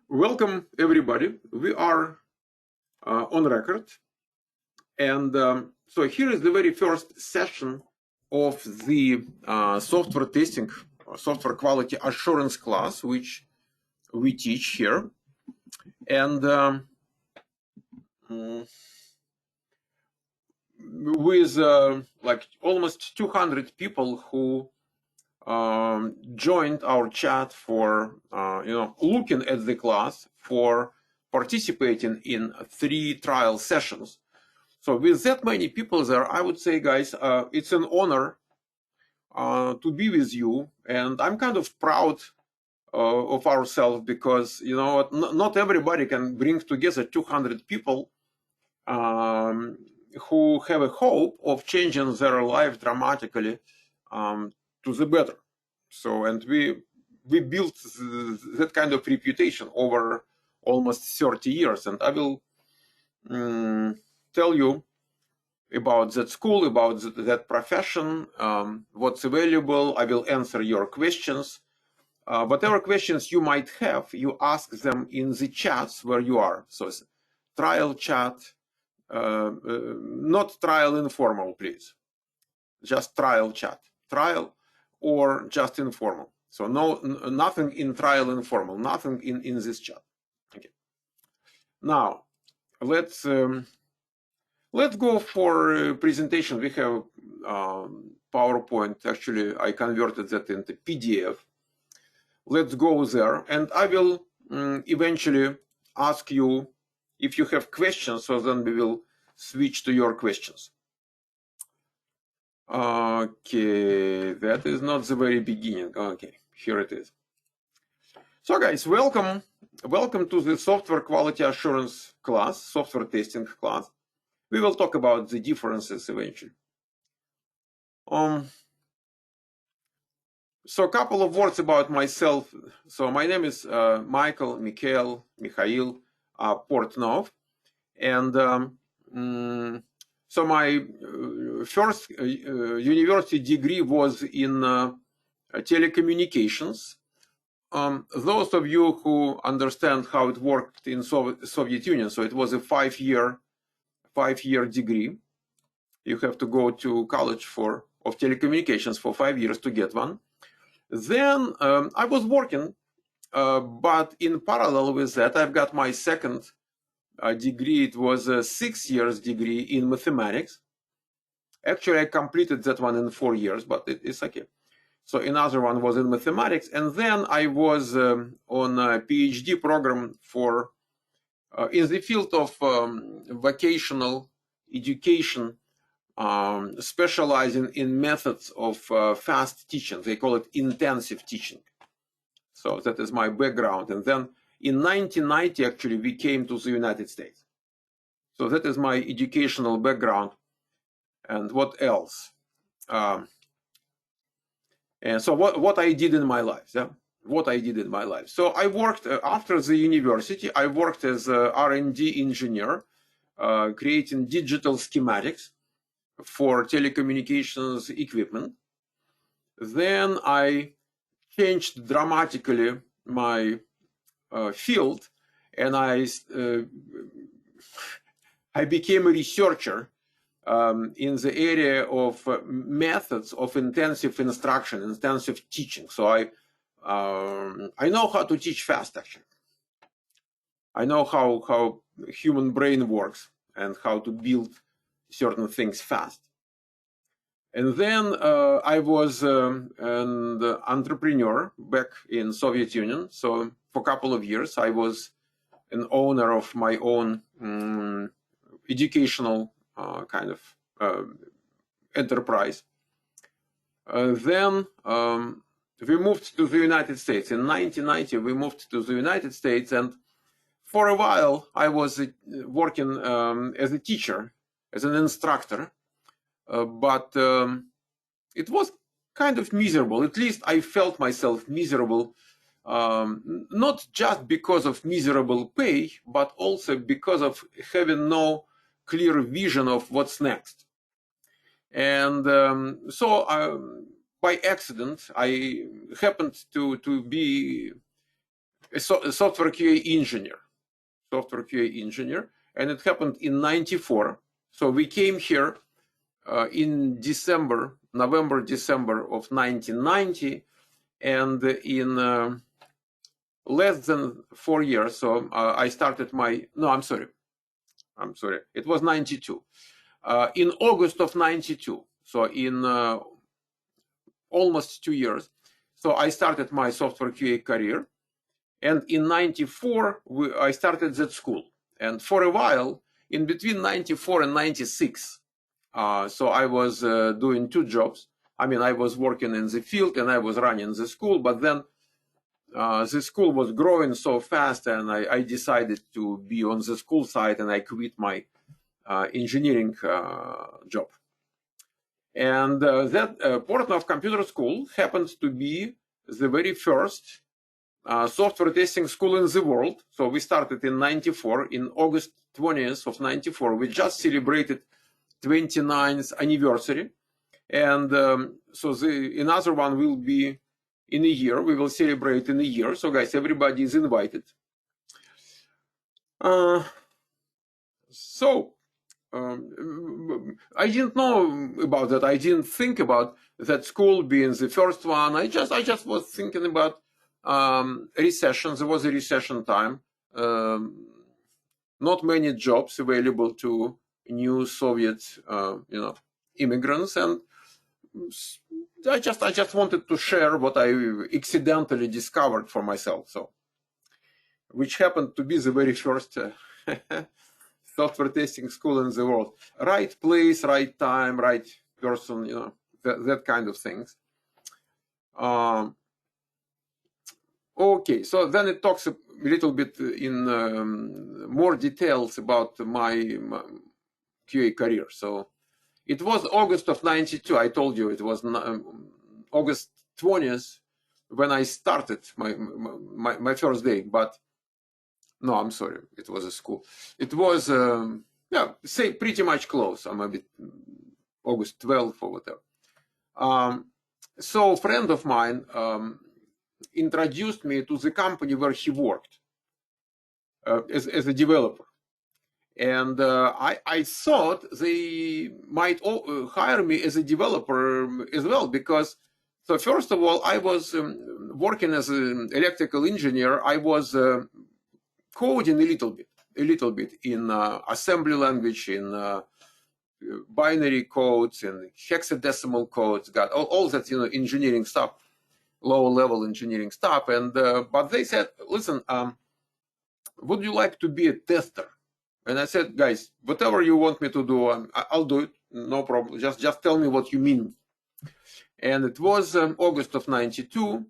Welcome, everybody. We are on record. And so here is the very first session of the software testing, software quality assurance class, which we teach here. And with like almost 200 people who joined our chat for looking at the class, for participating in 3 trial sessions. So with that many people there, I would say, guys, it's an honor to be with you, and I'm kind of proud of ourselves because not everybody can bring together 200 people who have a hope of changing their life dramatically to the better. So, and we built that kind of reputation over almost 30 years, and I will tell you about that school, about that profession, what's available. I will answer your questions. Whatever questions you might have, you ask them in the chats where you are. So it's trial chat, not trial informal, please. Just trial chat. Trial or just informal. So nothing in trial informal, nothing in this chat. Okay. Now let's go for presentation. We have PowerPoint. Actually, I converted that into PDF. Let's go there, and I will eventually ask you if you have questions, so then we will switch to your questions. Okay, that is not the very beginning. Okay, here it is. So guys, welcome to the software quality assurance class, software testing class. We will talk about the differences eventually. So a couple of words about myself. So my name is Michael Portnovым, and so my first university degree was in telecommunications. Those of you who understand how it worked in Soviet Union, so it was a five-year degree. You have to go to college of telecommunications for 5 years to get one. Then I was working, but in parallel with that, I've got my second degree. It was a 6 years degree in mathematics. Actually, I completed that one in 4 years, but it's okay. So another one was in mathematics, and then I was on a PhD program for in the field of vocational education, specializing in methods of fast teaching. They call it intensive teaching. So that is my background. And then in 1990, actually, we came to the United States. So that is my educational background. And what else? And so what I did in my life. Yeah? What I did in my life. So I worked after the university. I worked as a R&D engineer, creating digital schematics for telecommunications equipment. Then I changed dramatically my field, and I became a researcher in the area of methods of intensive instruction, intensive teaching. So I know how to teach fast, actually. I know how human brain works and how to build certain things fast. And then I was an entrepreneur back in Soviet Union. So for a couple of years, I was an owner of my own educational kind of enterprise. Then we moved to the United States. In 1990, we moved to the United States, and for a while, I was working as a teacher, as an instructor, but it was kind of miserable. At least I felt myself miserable, not just because of miserable pay, but also because of having no clear vision of what's next. And so by accident, I happened to be a software QA engineer. Software QA engineer, and it happened in '94. So we came here in November, December of 1990, and in less than 4 years, so I started my, no, I'm sorry, it was 92. In August of 92, so in almost 2 years, so I started my software QA career. And in 94, I started that school. And for a while, in between 94 and 96, so I was doing 2 jobs. I mean, I was working in the field and I was running the school, but then the school was growing so fast and I decided to be on the school side and I quit my engineering job. And that Portnov Computer School happens to be the very first software testing school in the world. So we started in 94, in August 20th of 94. We just celebrated 29th anniversary. And so another one will be in a year. We will celebrate in a year. So guys, everybody is invited. I didn't know about that. I didn't think about that school being the first one. I just was thinking about recession. There was a recession time. Not many jobs available to new Soviet, immigrants, and I just wanted to share what I accidentally discovered for myself. So, which happened to be the very first software testing school in the world. Right place, right time, right person. That kind of things. Okay, so then it talks a little bit in more details about my QA career. So it was August of 92. I told you it was August 20th when I started my first day. But no, I'm sorry, it was a school. It was, say pretty much close. I'm a bit August 12th or whatever. So a friend of mine introduced me to the company where he worked as a developer. And I thought they might hire me as a developer as well, because, so first of all, I was working as an electrical engineer. I was coding a little bit in assembly language, in binary codes, in hexadecimal codes, got all that, engineering stuff. Low-level engineering stuff, and but they said, listen, would you like to be a tester? And I said, guys, whatever you want me to do, I'll do it, no problem. Just tell me what you mean. And it was August of 92.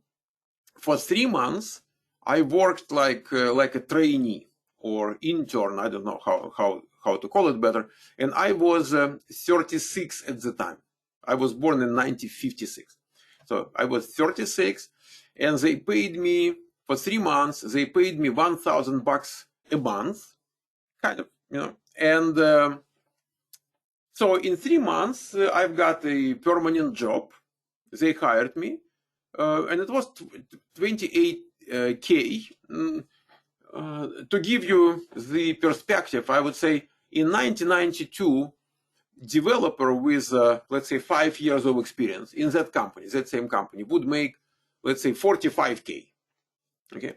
For 3 months, I worked like a trainee or intern. I don't know how to call it better. And I was 36 at the time. I was born in 1956. So I was 36, and they paid me for 3 months. They paid me $1,000 a month, kind of, And so in 3 months, I've got a permanent job. They hired me, and it was 28K. To give you the perspective, I would say in 1992. Developer with, let's say, 5 years of experience in that company, that same company, would make, let's say, 45K. Okay,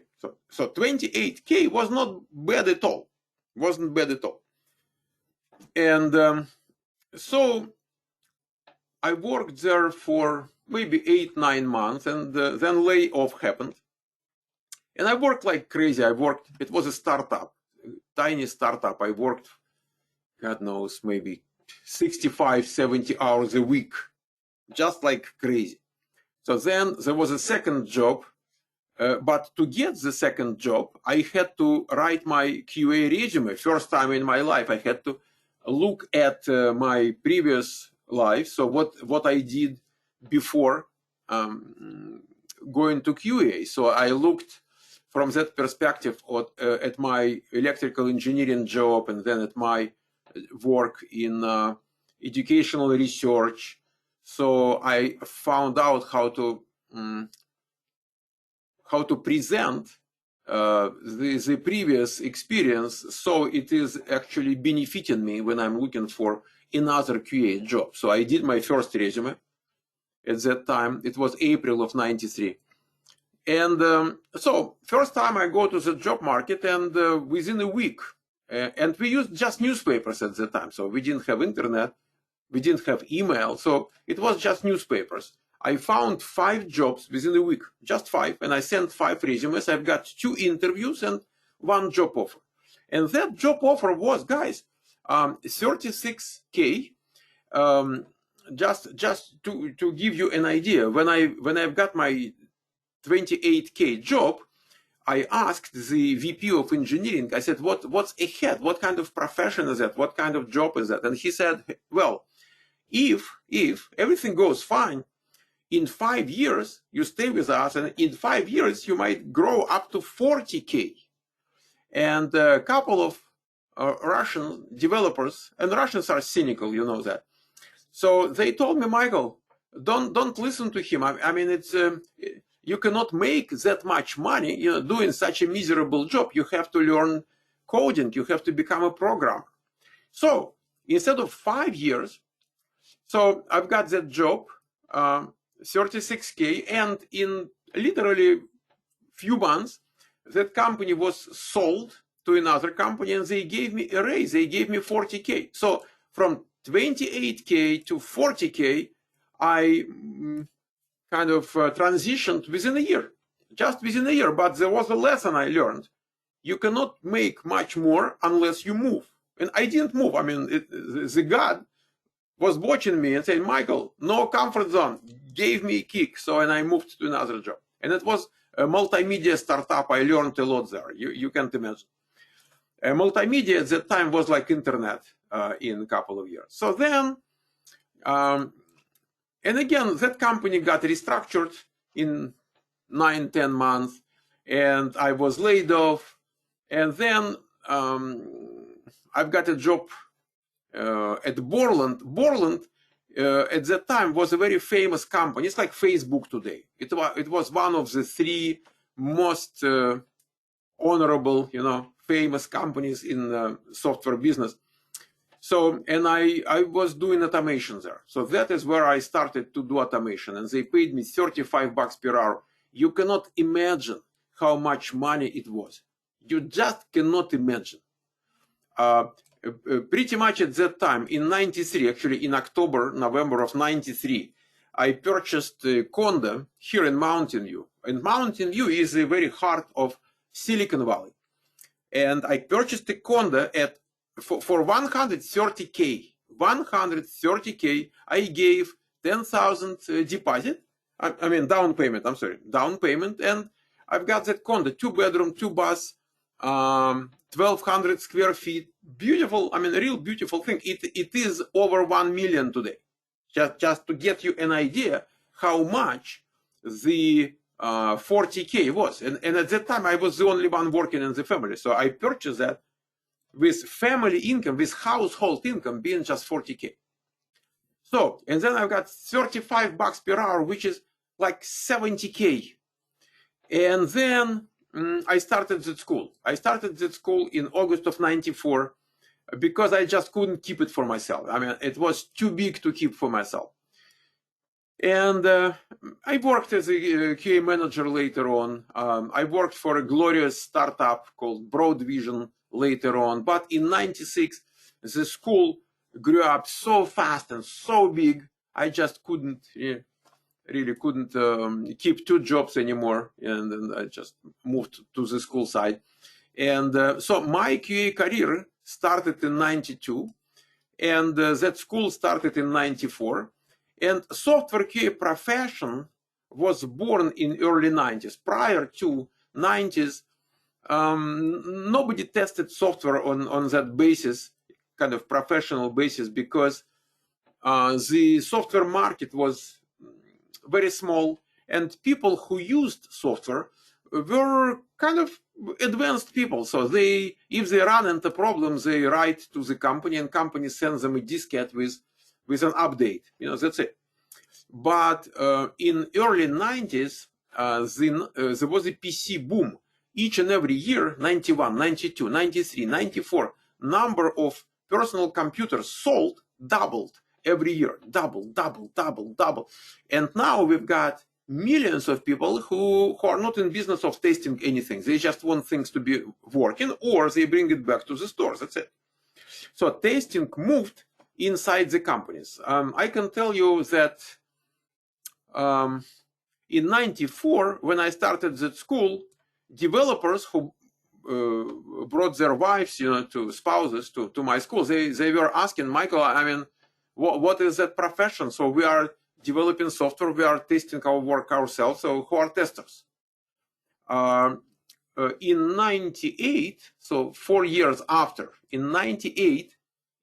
so 28K was not bad at all. Wasn't bad at all. And so I worked there for maybe 8-9 months, and then layoff happened. And I worked like crazy. It was a startup, tiny startup. I worked, God knows, maybe 65, 70 hours a week, just like crazy. So then there was a second job, but to get the second job, I had to write my QA resume. First time in my life, I had to look at my previous life, so what I did before going to QA. So I looked from that perspective at my electrical engineering job, and then at my work in educational research. So I found out how to present the previous experience, so it is actually benefiting me when I'm looking for another QA job. So I did my first resume at that time. It was April of '93. And so first time I go to the job market, and within a week, and we used just newspapers at that time. So we didn't have internet, we didn't have email. So it was just newspapers. I found 5 jobs within a week, just 5. And I sent 5 resumes. I've got 2 interviews and 1 job offer. And that job offer was, guys, 36K. Just to give you an idea, when I've got my 28K job, I asked the VP of engineering, I said, what's ahead? What kind of profession is that? What kind of job is that? And he said, well, if everything goes fine, in 5 years, you stay with us, and in 5 years, you might grow up to 40K. And a couple of Russian developers, and Russians are cynical, you know that. So they told me, Michael, don't listen to him. I mean, it's you cannot make that much money, you know, doing such a miserable job. You have to learn coding. You have to become a programmer. So instead of 5 years, so I've got that job, 36K, and in literally few months, that company was sold to another company, and they gave me a raise. They gave me 40K. So from 28K to 40K, I kind of transitioned within a year, just within a year. But there was a lesson I learned. You cannot make much more unless you move. And I didn't move. I mean, the God was watching me and saying, Michael, no comfort zone, gave me a kick. So, and I moved to another job. And it was a multimedia startup. I learned a lot there. You can't imagine. Multimedia at that time was like internet in a couple of years. So then, and again, that company got restructured in 9-10 months, and I was laid off. And then I've got a job at Borland. Borland at that time was a very famous company. It's like Facebook today. It was one of the 3 most honorable, you know, famous companies in software business. So, and I was doing automation there. So that is where I started to do automation, and they paid me $35 per hour. You cannot imagine how much money it was. You just cannot imagine. Pretty much at that time, in '93, actually in November of '93, I purchased a condo here in Mountain View. And Mountain View is the very heart of Silicon Valley. And I purchased a condo for 130K. 130K, I gave 10,000 deposit. I mean, down payment, I'm sorry, down payment. And I've got that condo, 2-bedroom, 2-bath, 1,200 square feet. Beautiful, I mean, a real beautiful thing. It is over 1 million today. Just to get you an idea how much the 40K was. And at that time, I was the only one working in the family. So I purchased that with family income, with household income being just 40K. So, and then I've got $35 per hour, which is like 70K. And then I started that school. I started that school in August of '94 because I just couldn't keep it for myself. I mean, it was too big to keep for myself. And I worked as a QA manager later on. I worked for a glorious startup called Broad Vision later on. But in '96, the school grew up so fast and so big, I just couldn't, really couldn't keep 2 jobs anymore. And then I just moved to the school side. And so my QA career started in '92, and that school started in '94. And software QA profession was born in early '90s. Prior to '90s, nobody tested software on that basis, kind of professional basis, because the software market was very small, and people who used software were kind of advanced people. So if they run into problems, they write to the company, and company sends them a diskette with an update. You know, that's it. But in early '90s, there was a PC boom. each and every year, 91, 92, 93, 94, number of personal computers sold doubled every year. Double. And now we've got millions of people who are not in business of testing anything. They just want things to be working, or they bring it back to the stores. That's it. So testing moved inside the companies. I can tell you that in 94, when I started that school, developers who brought their wives, to spouses to my school, they were asking, Michael, I mean, what is that profession? So we are developing software, we are testing our work ourselves, so who are testers? In 98, so 4 years after, in 98,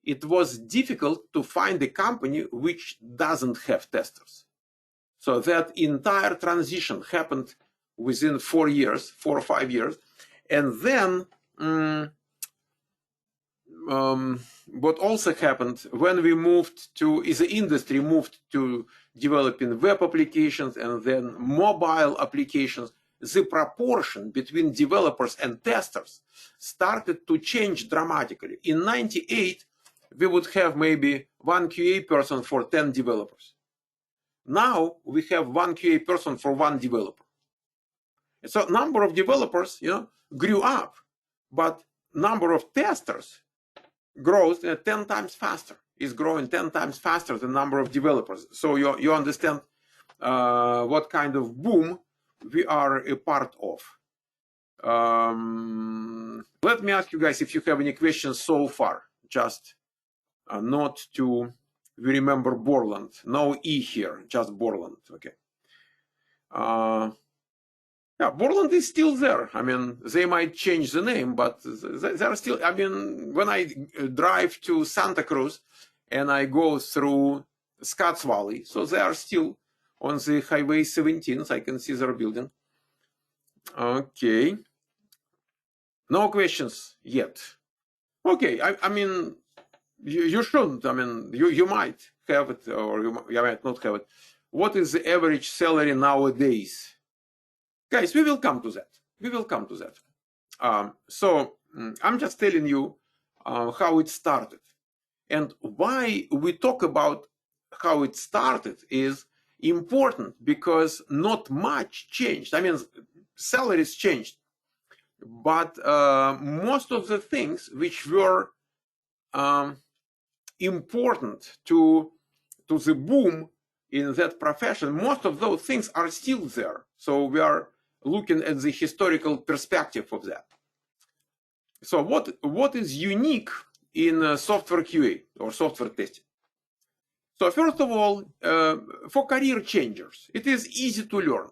it was difficult to find a company which doesn't have testers. So that entire transition happened within 4 or 5 years. And then what also happened when we moved to, the industry moved to developing web applications and then mobile applications, the proportion between developers and testers started to change dramatically. In 98, we would have maybe 1 QA person for 10 developers. Now we have 1 QA person for 1 developer. So number of developers, grew up, but number of testers grows 10 times faster. Is growing 10 times faster than number of developers. So you understand what kind of boom we are a part of. Let me ask you guys if you have any questions so far. Just not to remember Borland. No E here, just Borland. Okay. Yeah, Borland is still there. I mean, they might change the name, but they're still. I mean, when I drive to Santa Cruz and I go through Scotts Valley, so they are still on the Highway 17. I can see their building. Okay. No questions yet. Okay. I mean, you shouldn't. I mean, you might have it, or you might not have it. What is the average salary nowadays? Guys, we will come to that. We will come to that. So I'm just telling you how it started. And why we talk about how it started is important because not much changed. I mean, salaries changed. But most of the things which were important to the boom in that profession, most of those things are still there. So we are looking at the historical perspective of that. So what is unique in software QA or software testing? So first of all, for career changers, it is easy to learn.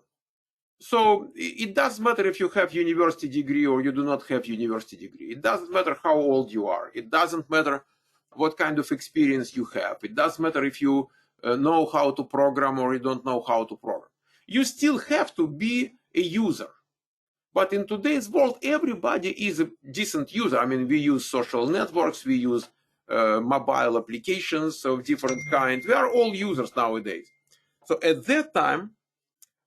So it doesn't matter if you have university degree or you do not have university degree. It doesn't matter how old you are. It doesn't matter what kind of experience you have. It doesn't matter if you know how to program or you don't know how to program. You still have to be a user. But in today's world, everybody is a decent user. I mean, we use social networks, we use mobile applications of different kinds. We are all users nowadays. So at that time,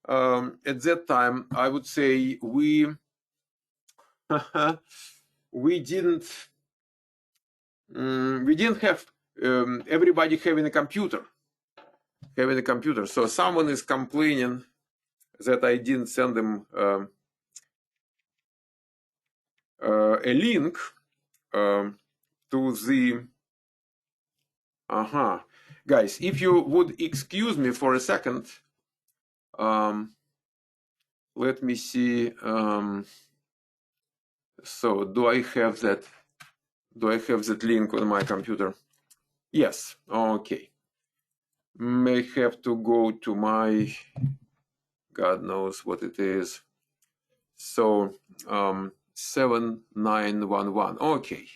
I would say we didn't have everybody having a computer. So someone is complaining that I didn't send them a link to the. Guys, if you would excuse me for a second, let me see. So do I have that? Do I have that link on my computer? Yes. Okay. May have to go to my. God knows what it is. So 7911. Okay.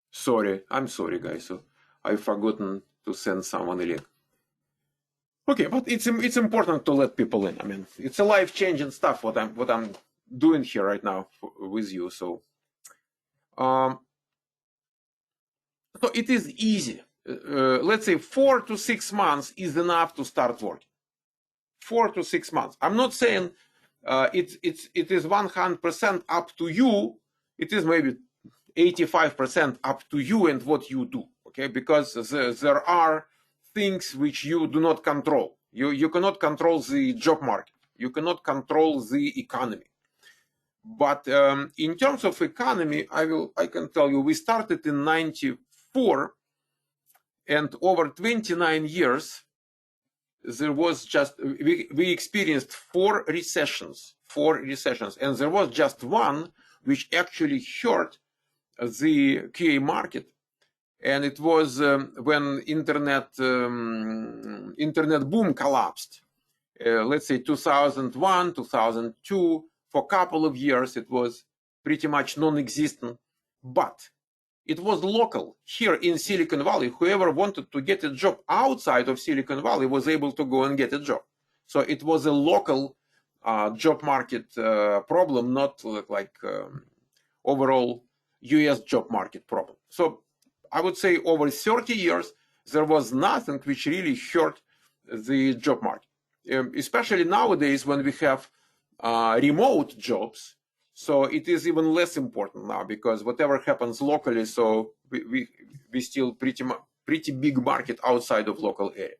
Sorry, I'm sorry, guys. So I've forgotten to send someone a link. Okay, but it's important to let people in. I mean, it's a life-changing stuff what I'm doing here right now with you. So, so it is easy. Let's say 4 to 6 months is enough to start working. 4 to 6 months. I'm not saying it is 100% up to you. It is maybe 85% up to you and what you do, okay? Because there are things which you do not control. You cannot control the job market. You cannot control the economy. But in terms of economy, I can tell you, we started in 94, and over 29 years, there was just, we experienced four recessions, and there was just one which actually hurt the QA market, and it was when internet boom collapsed. Let's say 2001, 2002, for a couple of years it was pretty much non-existent, but it was local. Here in Silicon Valley, whoever wanted to get a job outside of Silicon Valley was able to go and get a job. So it was a local job market problem, not like overall US job market problem. So I would say over 30 years, there was nothing which really hurt the job market. Especially nowadays when we have remote jobs, so it is even less important now, because whatever happens locally, so we still pretty big market outside of local area.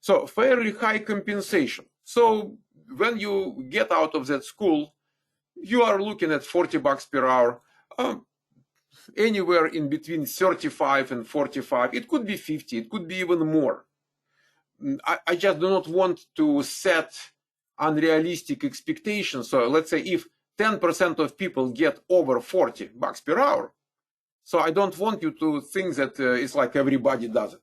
So fairly high compensation. So when you get out of that school, you are looking at $40 per hour, anywhere in between 35 and 45. It could be 50, it could be even more. I just do not want to set unrealistic expectations. So let's say if 10% of people get over $40 per hour, so I don't want you to think that it's like everybody does it.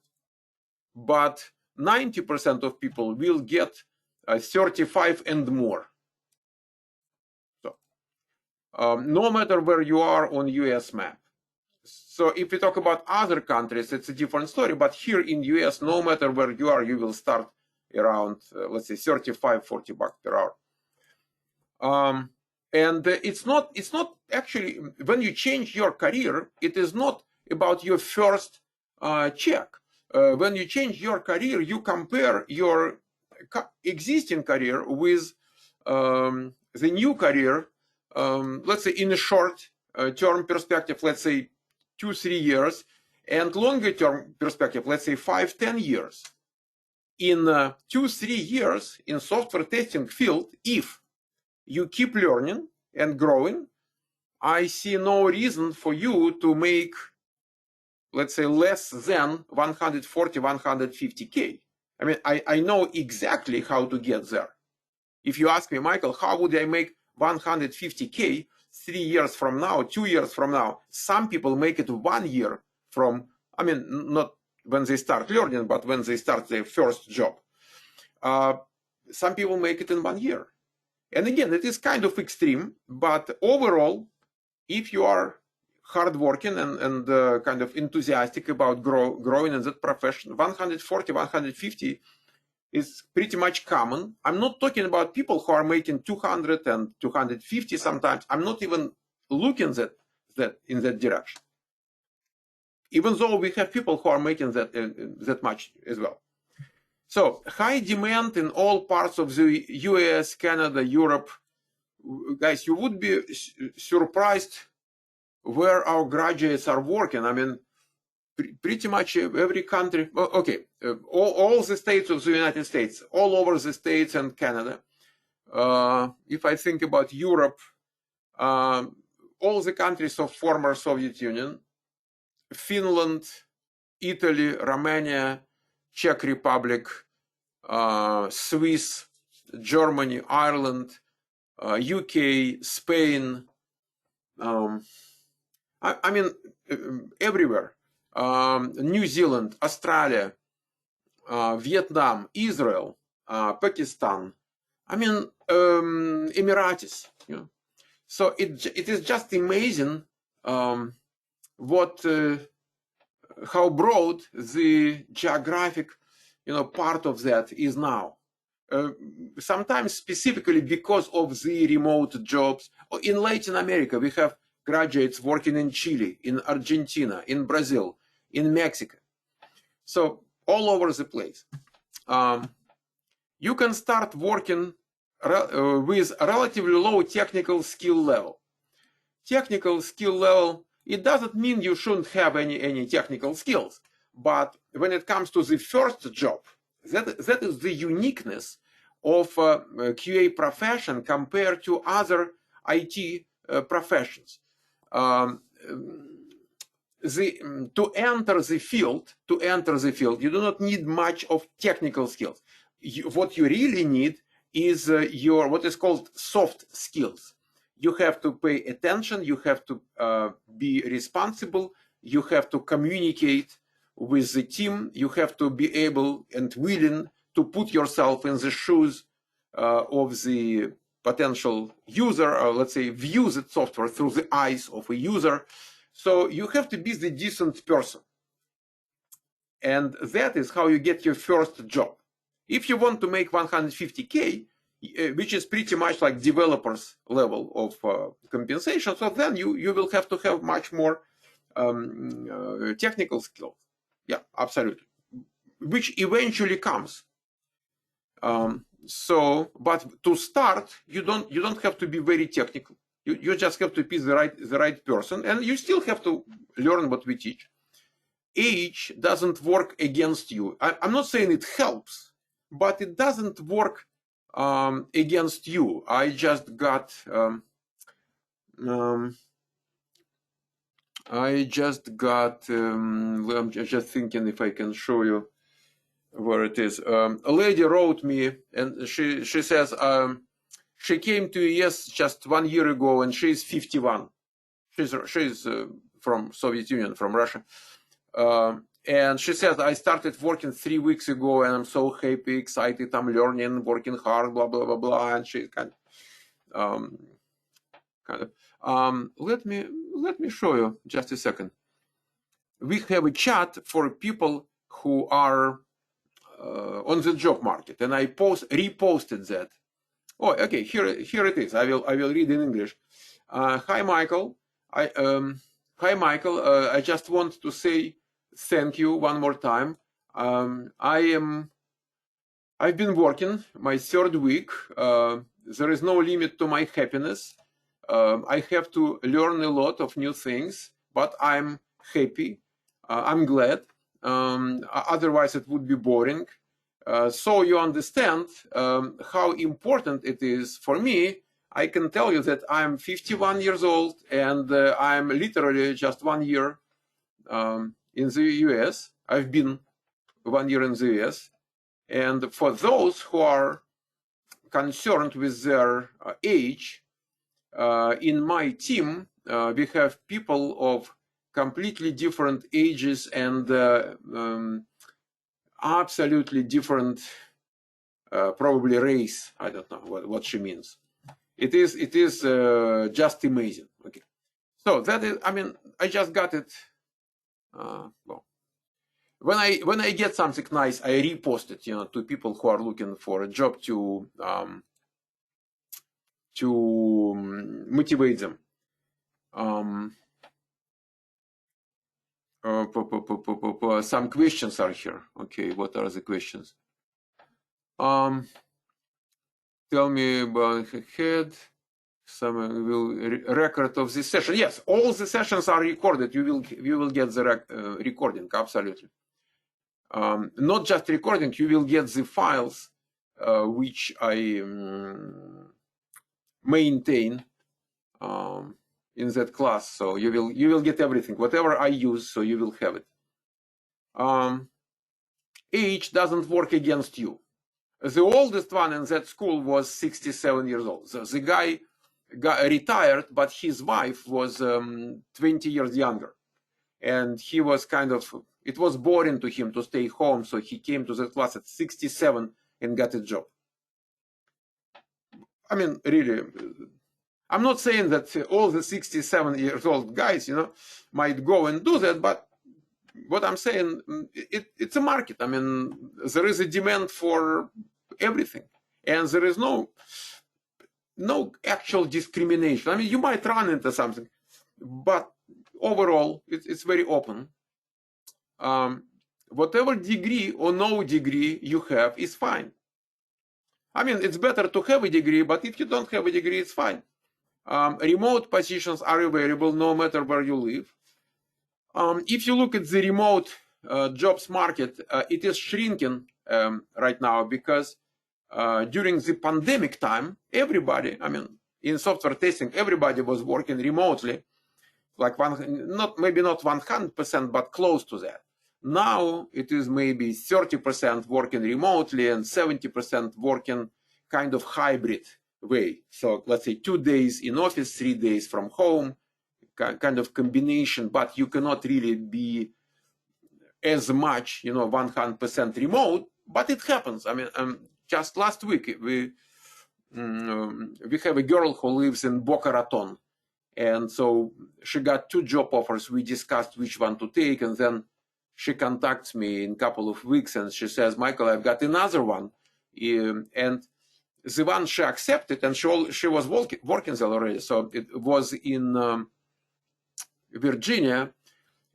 But 90% of people will get 35 and more. So no matter where you are on US map. So if we talk about other countries, it's a different story. But here in US, no matter where you are, you will start around, let's say, 35, $40 per hour. And it's not actually, when you change your career, it is not about your first check. When you change your career, you compare your existing career with the new career, let's say in a short term perspective, let's say 2-3 years, and longer term perspective, let's say 5-10 years. In 2-3 years in software testing field, if you keep learning and growing, I see no reason for you to make, let's say, less than 140, 150K. I mean, I know exactly how to get there. If you ask me, Michael, how would I make 150K 3 years from now, 2 years from now? Some people make it 1 year from, I mean, not when they start learning, but when they start their first job. Some people make it in 1 year. And again, it is kind of extreme, but overall, if you are hardworking and kind of enthusiastic about growing in that profession, 140, 150 is pretty much common. I'm not talking about people who are making 200 and 250 sometimes. I'm not even looking at that in that direction. Even though we have people who are making that much as well. So high demand in all parts of the US, Canada, Europe. Guys, you would be surprised where our graduates are working. I mean, pretty much every country. Okay, all the states of the United States, all over the states and Canada. If I think about Europe, all the countries of former Soviet Union, Finland, Italy, Romania, Czech Republic, Swiss, Germany, Ireland, UK, Spain, I mean, everywhere. New Zealand, Australia, Vietnam, Israel, Pakistan, I mean, Emirates. You know? So it is just amazing how broad the geographic, part of that is now. Sometimes specifically because of the remote jobs. In Latin America, we have graduates working in Chile, in Argentina, in Brazil, in Mexico. So all over the place. You can start working with relatively low technical skill level. Technical skill level, it doesn't mean you shouldn't have any technical skills, but when it comes to the first job, that is the uniqueness of QA profession compared to other IT professions. To enter the field, you do not need much of technical skills. What you really need is your what is called soft skills. You have to pay attention, you have to be responsible, you have to communicate with the team, you have to be able and willing to put yourself in the shoes of the potential user, or let's say view the software through the eyes of a user. So you have to be the decent person. And that is how you get your first job. If you want to make 150K, which is pretty much like developers level of compensation, so then you will have to have much more technical skills. Yeah, absolutely. Which eventually comes. But to start, you don't have to be very technical. You just have to be the right person, and you still have to learn what we teach. Age doesn't work against you. I'm not saying it helps, but it doesn't work against you. I just got I'm just thinking if I can show you where it is. A lady wrote me, and she says she came to US just 1 year ago, and she's 51. She's from Soviet Union, from Russia. And she said, I started working 3 weeks ago, and I'm so happy, excited, I'm learning, working hard, blah, blah, blah, blah. And she let me show you just a second. We have a chat for people who are on the job market, and I reposted that. Oh, okay, here it is. I will read in English. Hi, Michael. Hi, Michael. I just want to say thank you one more time. I've been working my 3rd week. There is no limit to my happiness. I have to learn a lot of new things, but I'm happy. I'm glad. Otherwise, it would be boring. So you understand how important it is for me. I can tell you that I'm 51 years old, and I'm literally just 1 year in the US. I've been 1 year in the US. And for those who are concerned with their age, in my team, we have people of completely different ages and absolutely different, probably race. I don't know what she means. It is just amazing. Okay, so that is. I mean, I just got it. Well, when I get something nice, I repost it, to people who are looking for a job to motivate them. Some questions are here. Okay, what are the questions? Tell me about ahead. Some will record of this session. Yes, all the sessions are recorded. You will get the recording, absolutely. Not just recording, you will get the files which I maintain in that class. So you will get everything, whatever I use. So you will have it. Age doesn't work against you. The oldest one in that school was 67 years old. So the guy got retired, but his wife was 20 years younger, and he was it was boring to him to stay home, so he came to the class at 67 and got a job. I mean, really, I'm not saying that all the 67 years old guys, might go and do that, but what I'm saying, it's a market. I mean, there is a demand for everything, and there is no actual discrimination. I mean, you might run into something, but overall, it's very open. Whatever degree or no degree you have is fine. I mean, it's better to have a degree, but if you don't have a degree, it's fine. Remote positions are available no matter where you live. If you look at the remote jobs market, it is shrinking right now because during the pandemic time, everybody, I mean, in software testing, everybody was working remotely, like maybe not 100%, but close to that. Now it is maybe 30% working remotely and 70% working kind of hybrid way. So let's say 2 days in office, 3 days from home, kind of combination, but you cannot really be as much, 100% remote, but it happens. I mean, just last week, we have a girl who lives in Boca Raton. And so she got 2 job offers. We discussed which one to take. And then she contacts me in a couple of weeks and she says, Michael, I've got another one. And the one she accepted, and she was working there already. So it was in Virginia.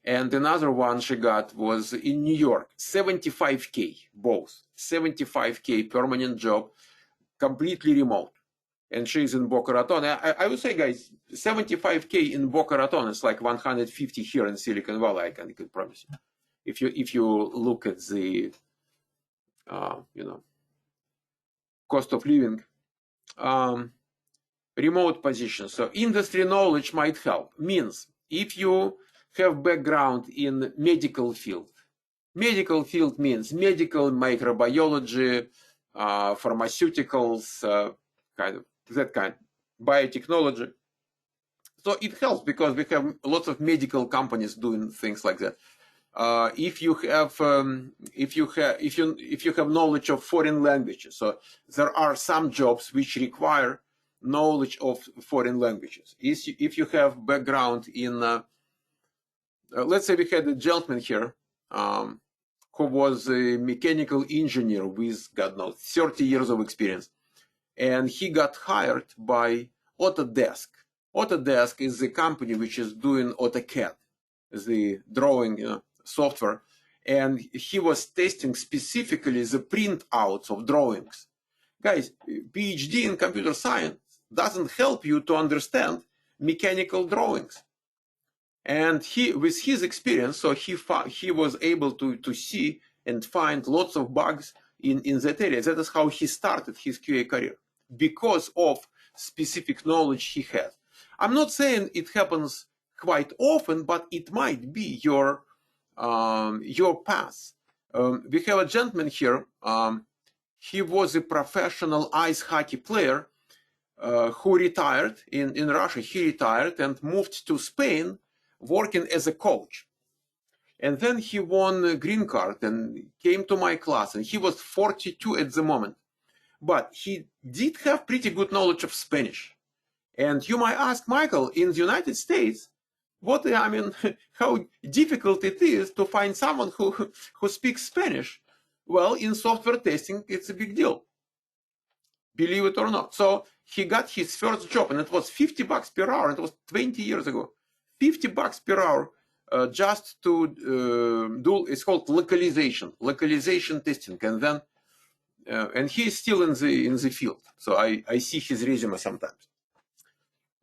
And another one she got was in New York, 75K, both. 75K permanent job, completely remote. And she's in Boca Raton. I would say, guys, 75K in Boca Raton is like 150 here in Silicon Valley, I can promise you. If you look at the, cost of living. Remote positions. So industry knowledge might help. Means if you have background in medical field. Medical field means medical, microbiology, pharmaceuticals, that kind, biotechnology. So it helps because we have lots of medical companies doing things like that. If you have knowledge of foreign languages, so there are some jobs which require knowledge of foreign languages. If you have background in let's say we had a gentleman here who was a mechanical engineer with, God knows, 30 years of experience. And he got hired by Autodesk. Autodesk is the company which is doing AutoCAD, the drawing software. And he was testing specifically the printouts of drawings. Guys, PhD in computer science doesn't help you to understand mechanical drawings. And with his experience, so he was able to see and find lots of bugs in that area. That is how he started his QA career, because of specific knowledge he had. I'm not saying it happens quite often, but it might be your path. We have a gentleman here. He was a professional ice hockey player who retired in Russia. He retired and moved to Spain, working as a coach. And then he won a green card and came to my class, and he was 42 at the moment. But he did have pretty good knowledge of Spanish. And you might ask, Michael, in the United States, how difficult it is to find someone who speaks Spanish. Well, in software testing, it's a big deal, believe it or not. So he got his first job, and it was $50 per hour. It was 20 years ago. $50 per hour just to do, it's called localization testing. And then, and he's still in the field. So I see his resume sometimes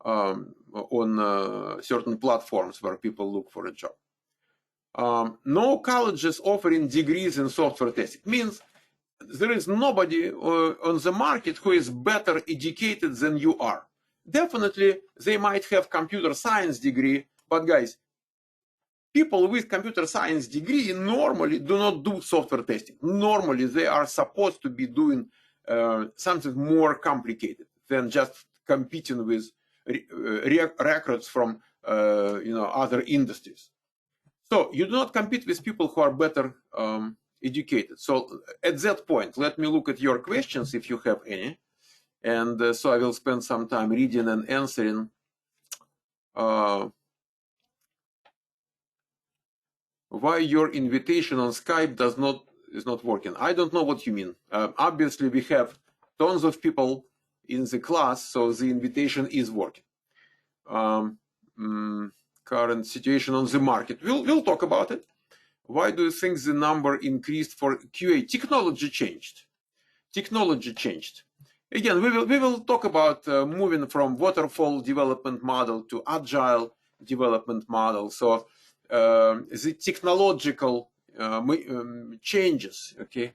on certain platforms where people look for a job. No colleges offering degrees in software testing. Means there is nobody on the market who is better educated than you are. Definitely, they might have computer science degree, but guys, people with computer science degree normally do not do software testing. Normally, they are supposed to be doing something more complicated than just competing with recruits from other industries. So you do not compete with people who are better educated. So at that point, let me look at your questions if you have any. And so I will spend some time reading and answering. Why your invitation on Skype is not working? I don't know what you mean. Obviously, we have tons of people in the class, so the invitation is working. Current situation on the market. We'll talk about it. Why do you think the number increased for QA? Technology changed. Technology changed. Again, we will talk about moving from waterfall development model to agile development model. So the technological changes, okay,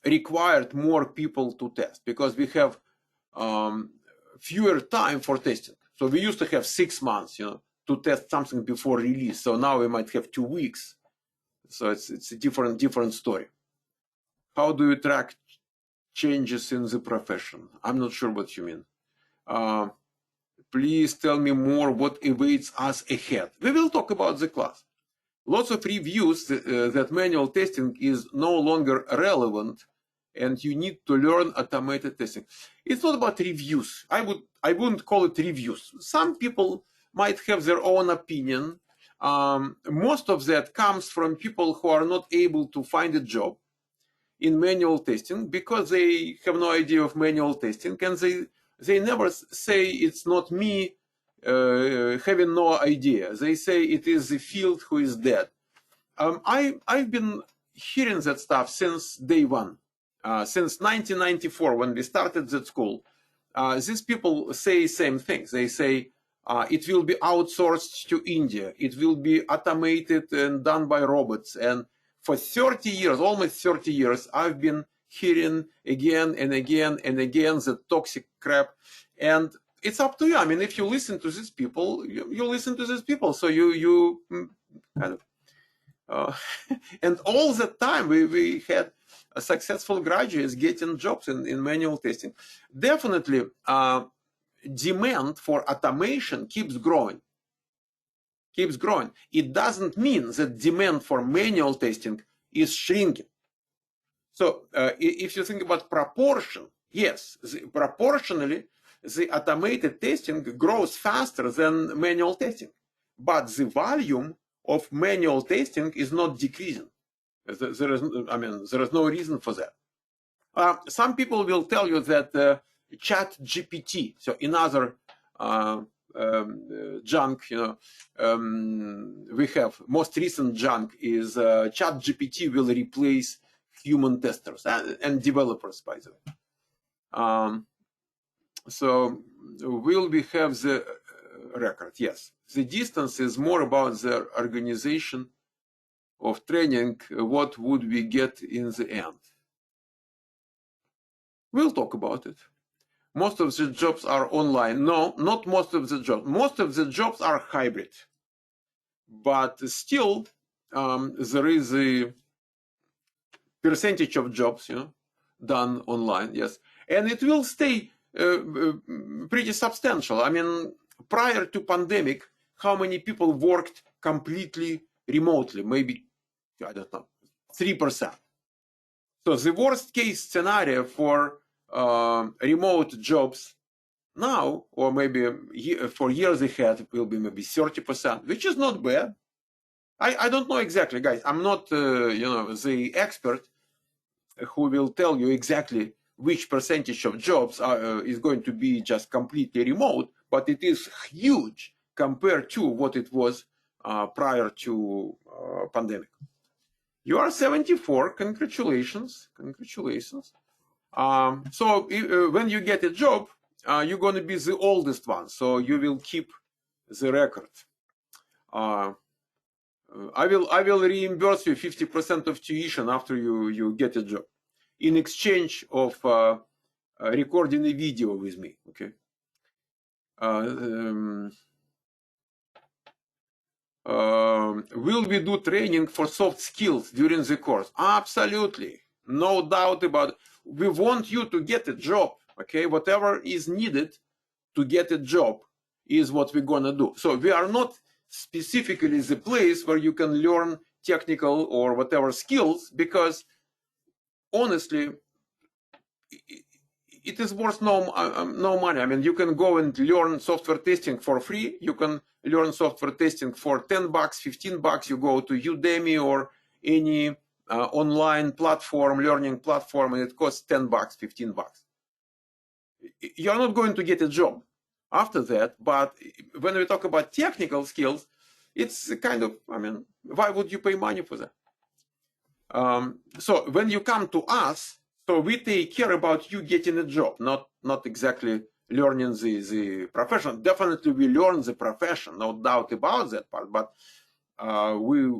required more people to test because we have fewer time for testing. So we used to have 6 months, to test something before release. So now we might have 2 weeks. So it's a different story. How do you track changes in the profession? I'm not sure what you mean. Please tell me more what awaits us ahead. We will talk about the class. Lots of reviews that manual testing is no longer relevant and you need to learn automated testing. It's not about reviews. I wouldn't call it reviews. Some people might have their own opinion. Most of that comes from people who are not able to find a job in manual testing because they have no idea of manual testing, and they never say it's not me having no idea. They say it is the field who is dead. I've been hearing that stuff since day one, since 1994 when we started that school. These people say same things. They say it will be outsourced to India. It will be automated and done by robots. And for 30 years, almost 30 years, I've been hearing again and again and again the toxic crap. And it's up to you. I mean, if you listen to these people, you listen to these people. So you kind of, and all the time we had successful graduates getting jobs in manual testing. Definitely, demand for automation keeps growing. It doesn't mean that demand for manual testing is shrinking. So if you think about proportion, yes, proportionally, the automated testing grows faster than manual testing, but the volume of manual testing is not decreasing. There is no reason for that. Some people will tell you that Chat GPT, so another junk, we have most recent junk is Chat GPT will replace human testers and developers, by the way. So will we have the record? Yes. The distance is more about the organization of training. What would we get in the end? We'll talk about it. Most of the jobs are online. No, not most of the jobs. Most of the jobs are hybrid. But still, there is a percentage of jobs, done online, yes. And it will stay pretty substantial. I mean, prior to pandemic, how many people worked completely remotely? Maybe, I don't know, 3%. So the worst case scenario for remote jobs now, or maybe for years ahead, will be maybe 30%, which is not bad. I don't know exactly, guys. I'm not, the expert who will tell you exactly which percentage of jobs is going to be just completely remote, but it is huge compared to what it was prior to pandemic. You are 74. Congratulations. So when you get a job, you're going to be the oldest one. So you will keep the record. I will reimburse you 50% of tuition after you get a job, in exchange of recording a video with me. Okay. Will we do training for soft skills during the course? Absolutely, no doubt about it. We want you to get a job. Okay, whatever is needed to get a job is what we're gonna do. So we are not specifically the place where you can learn technical or whatever skills, because honestly, it is worth no money. I mean, you can go and learn software testing for free. You can learn software testing for $10, $15. You go to Udemy or any online platform, learning platform, and it costs $10, $15. You're not going to get a job after that. But when we talk about technical skills, it's kind of, I mean, why would you pay money for that? So when you come to us, So we take care about you getting a job, not exactly learning the profession. Definitely we learn the profession, no doubt about that part, but we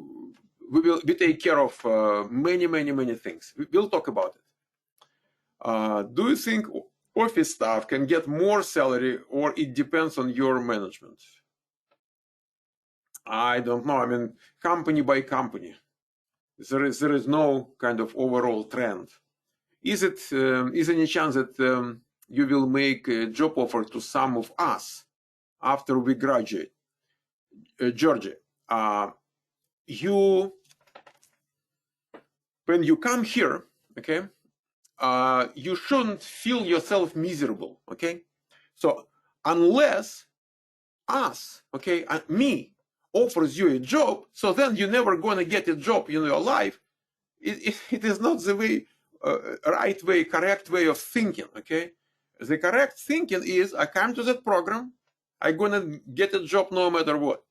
take care of many things. We'll talk about it. Do you think office staff can get more salary, or it depends on your management? I don't know. I mean, company by company, there is no kind of overall trend. Is any chance that you will make a job offer to some of us after we graduate? Georgie, when you come here, okay, you shouldn't feel yourself miserable, okay? So unless us, okay, me offers you a job, so then you're never gonna get a job in your life. It is not the way, right way, correct way of thinking, okay? The correct thinking is, I come to that program, I'm gonna get a job no matter what.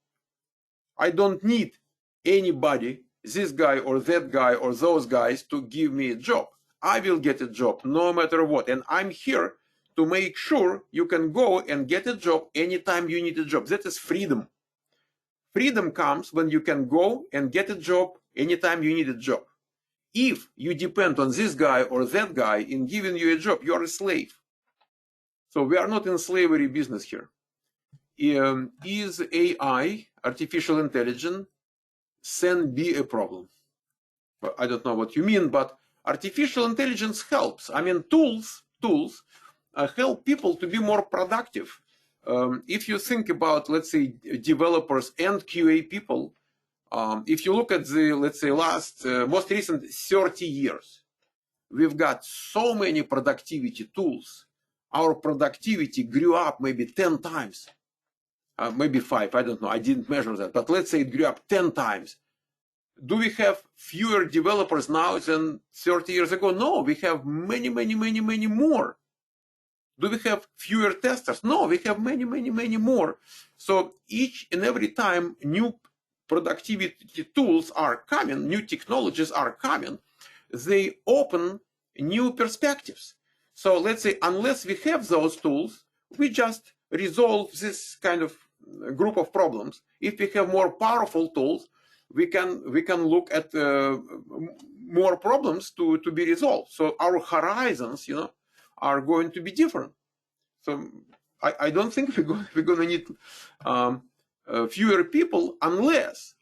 I don't need anybody, this guy or that guy or those guys, to give me a job. I will get a job no matter what. And I'm here to make sure you can go and get a job anytime you need a job. That is freedom. Freedom comes when you can go and get a job anytime you need a job. If you depend on this guy or that guy in giving you a job, you are a slave. So we are not in slavery business here. Is AI, artificial intelligence, can be a problem? Well, I don't know what you mean, but artificial intelligence helps. I mean, tools help people to be more productive. If you think about, let's say, developers and QA people, if you look at the, let's say, most recent 30 years, we've got so many productivity tools. Our productivity grew up maybe 10 times, maybe 5, I don't know, I didn't measure that, but let's say it grew up 10 times. Do we have fewer developers now than 30 years ago? No, we have many more. Do we have fewer testers? No, we have many more. So each and every time new productivity tools are coming, new technologies are coming, they open new perspectives. So let's say, unless we have those tools, we just resolve this kind of group of problems. If we have more powerful tools, we can look at more problems to be resolved. So our horizons, are going to be different. So I don't think we're going to need fewer people unless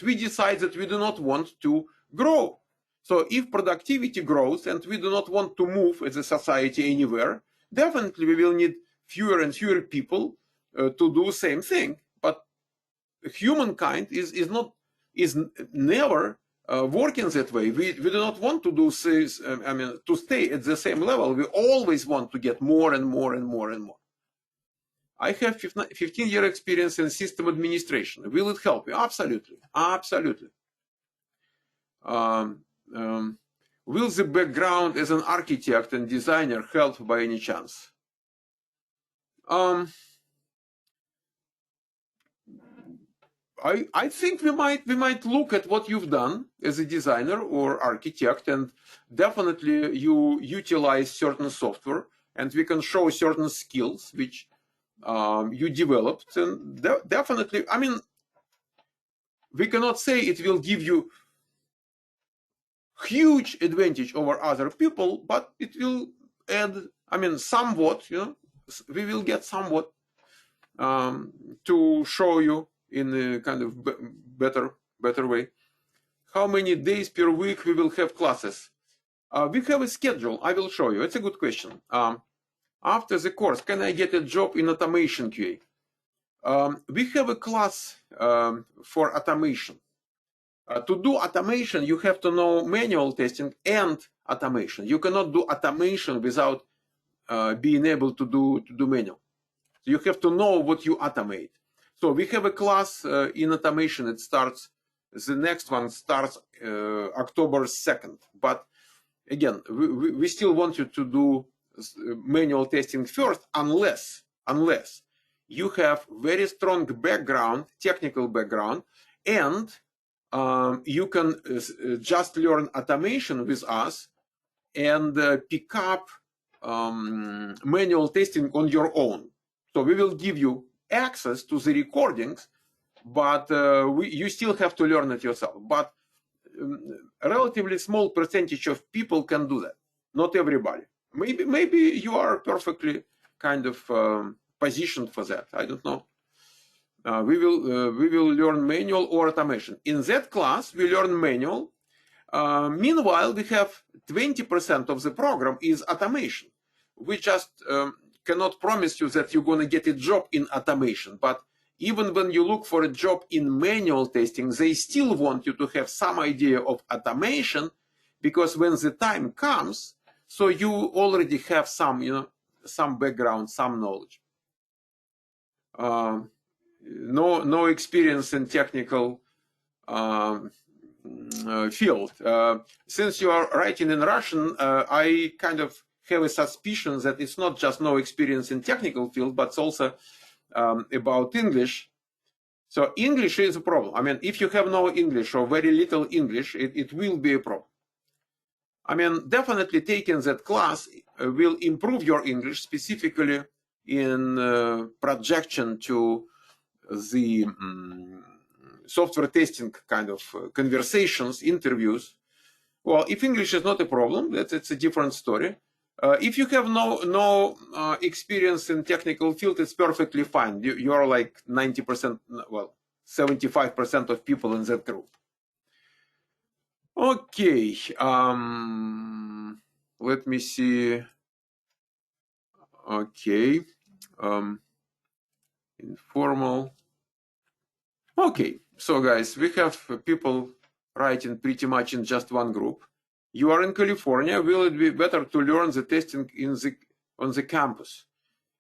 we decide that we do not want to grow. So if productivity grows and we do not want to move as a society anywhere, definitely we will need fewer and fewer people to do the same thing. But humankind is never working that way. We do not want to do this, to stay at the same level. We always want to get more and more. I have 15-year experience in system administration. Will it help you? Absolutely. Will the background as an architect and designer help by any chance? I think we might look at what you've done as a designer or architect, and definitely you utilize certain software, and we can show certain skills which you developed, and definitely, I mean, we cannot say it will give you huge advantage over other people, but it will add, I mean, somewhat, we will get somewhat to show you in a kind of better way. How many days per week we will have classes? We have a schedule. I will show you. It's a good question. After the course, can I get a job in automation QA? We have a class for automation. To do automation, you have to know manual testing and automation. You cannot do automation without being able to do manual. So you have to know what you automate. So we have a class in automation. It starts, the next one starts October 2nd. But again, we still want you to do manual testing first, unless you have very strong background, technical background, and you can just learn automation with us and pick up manual testing on your own. So we will give you access to the recordings, but you still have to learn it yourself. But a relatively small percentage of people can do that. Not everybody. Maybe you are perfectly kind of positioned for that. I don't know. We will learn manual or automation. In that class, we learn manual. Meanwhile, we have 20% of the program is automation. We just cannot promise you that you're going to get a job in automation. But even when you look for a job in manual testing, they still want you to have some idea of automation, because when the time comes, so you already have some, some background, some knowledge. No experience in technical field. Since you are writing in Russian, I kind of have a suspicion that it's not just no experience in technical field, but it's also about English. So English is a problem. I mean, if you have no English or very little English, it will be a problem. I mean, definitely taking that class will improve your English, specifically in projection to the software testing kind of conversations, interviews. Well, if English is not a problem, it's a different story. If you have no experience in technical field, it's perfectly fine. You are like 90%, well, 75% of people in that group. Okay, let me see. Okay, informal. Okay, so guys, we have people writing pretty much in just one group. You are in California. Will it be better to learn the testing on the campus?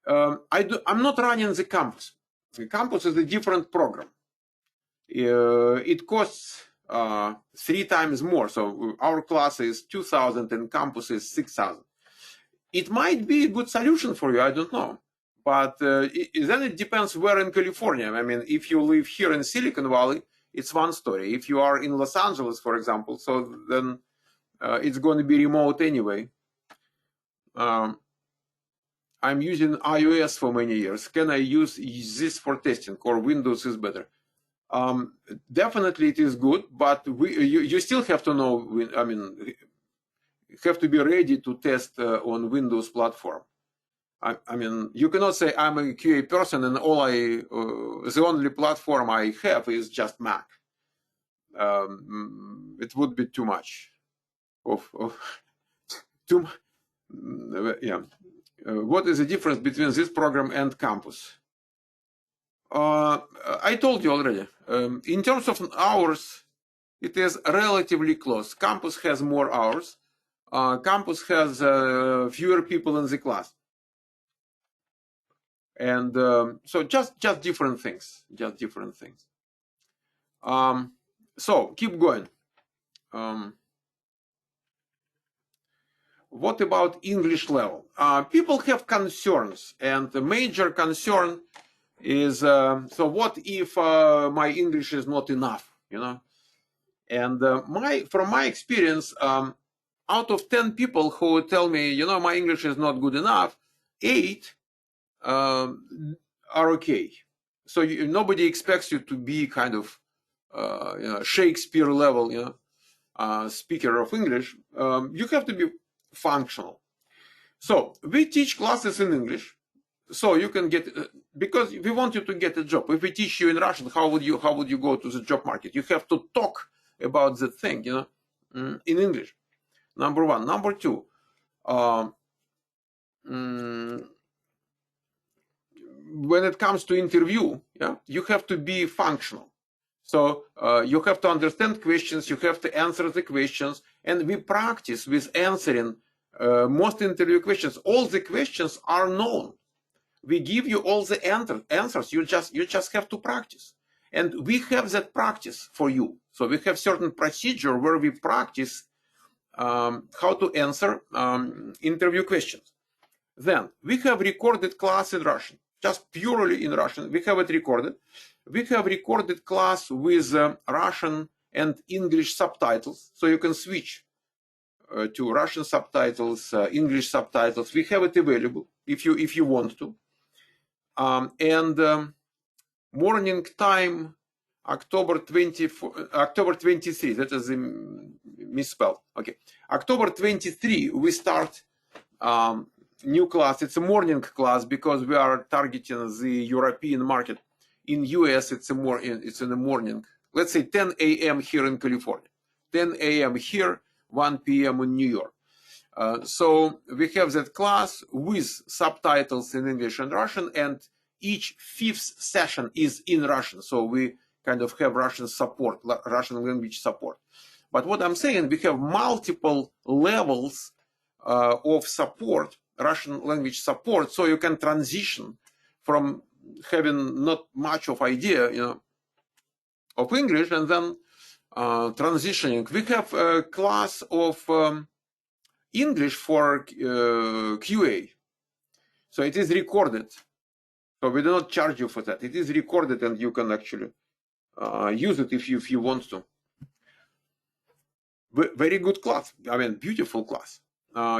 I'm not running the campus. The campus is a different program. It costs 3 times more. So our class is 2,000 and campus is 6,000. It might be a good solution for you. I don't know. But then it depends where in California. I mean, if you live here in Silicon Valley, it's one story. If you are in Los Angeles, for example, so then it's going to be remote anyway. I'm using iOS for many years. Can I use this for testing, or Windows is better? Definitely it is good, but you still have to know, I mean, you have to be ready to test on Windows platform. I mean, you cannot say I'm a QA person and the only platform I have is just Mac. It would be too much. Yeah. What is the difference between this program and campus? I told you already. In terms of hours, it is relatively close. Campus has more hours. Campus has fewer people in the class. And so just different things. Just different things. So keep going. What about English level? People have concerns, and the major concern is, so what if my English is not enough, And from my experience, out of 10 people who tell me, my English is not good enough, 8 are okay. So nobody expects you to be kind of Shakespeare level, speaker of English. You have to be functional. So we teach classes in English, so you can get, because we want you to get a job. If we teach you in Russian, how would you go to the job market? You have to talk about the thing, in English. Number one. Number two, when it comes to interview, you have to be functional. So you have to understand questions, you have to answer the questions, and we practice with answering most interview questions. All the questions are known. We give you all the answers. You just have to practice, and we have that practice for you. So we have certain procedure where we practice how to answer interview questions. Then we have recorded class in Russian, just purely in Russian. We have it recorded. We have recorded class with Russian and English subtitles, so you can switch to Russian subtitles, English subtitles. We have it available if you want to. Morning time, October 23. That is misspelled. Okay, October 23. We start new class. It's a morning class because we are targeting the European market. In US, it's in the morning. Let's say 10 a.m. here in California, 10 a.m. here, 1 p.m. in New York. So we have that class with subtitles in English and Russian, and each fifth session is in Russian. So we kind of have Russian support, Russian language support. But what I'm saying, we have multiple levels of support, Russian language support, so you can transition from having not much of idea, of English, and then transitioning. We have a class of English for QA. So it is recorded. So we do not charge you for that. It is recorded, and you can actually use it if you want to. Very good class. I mean, beautiful class.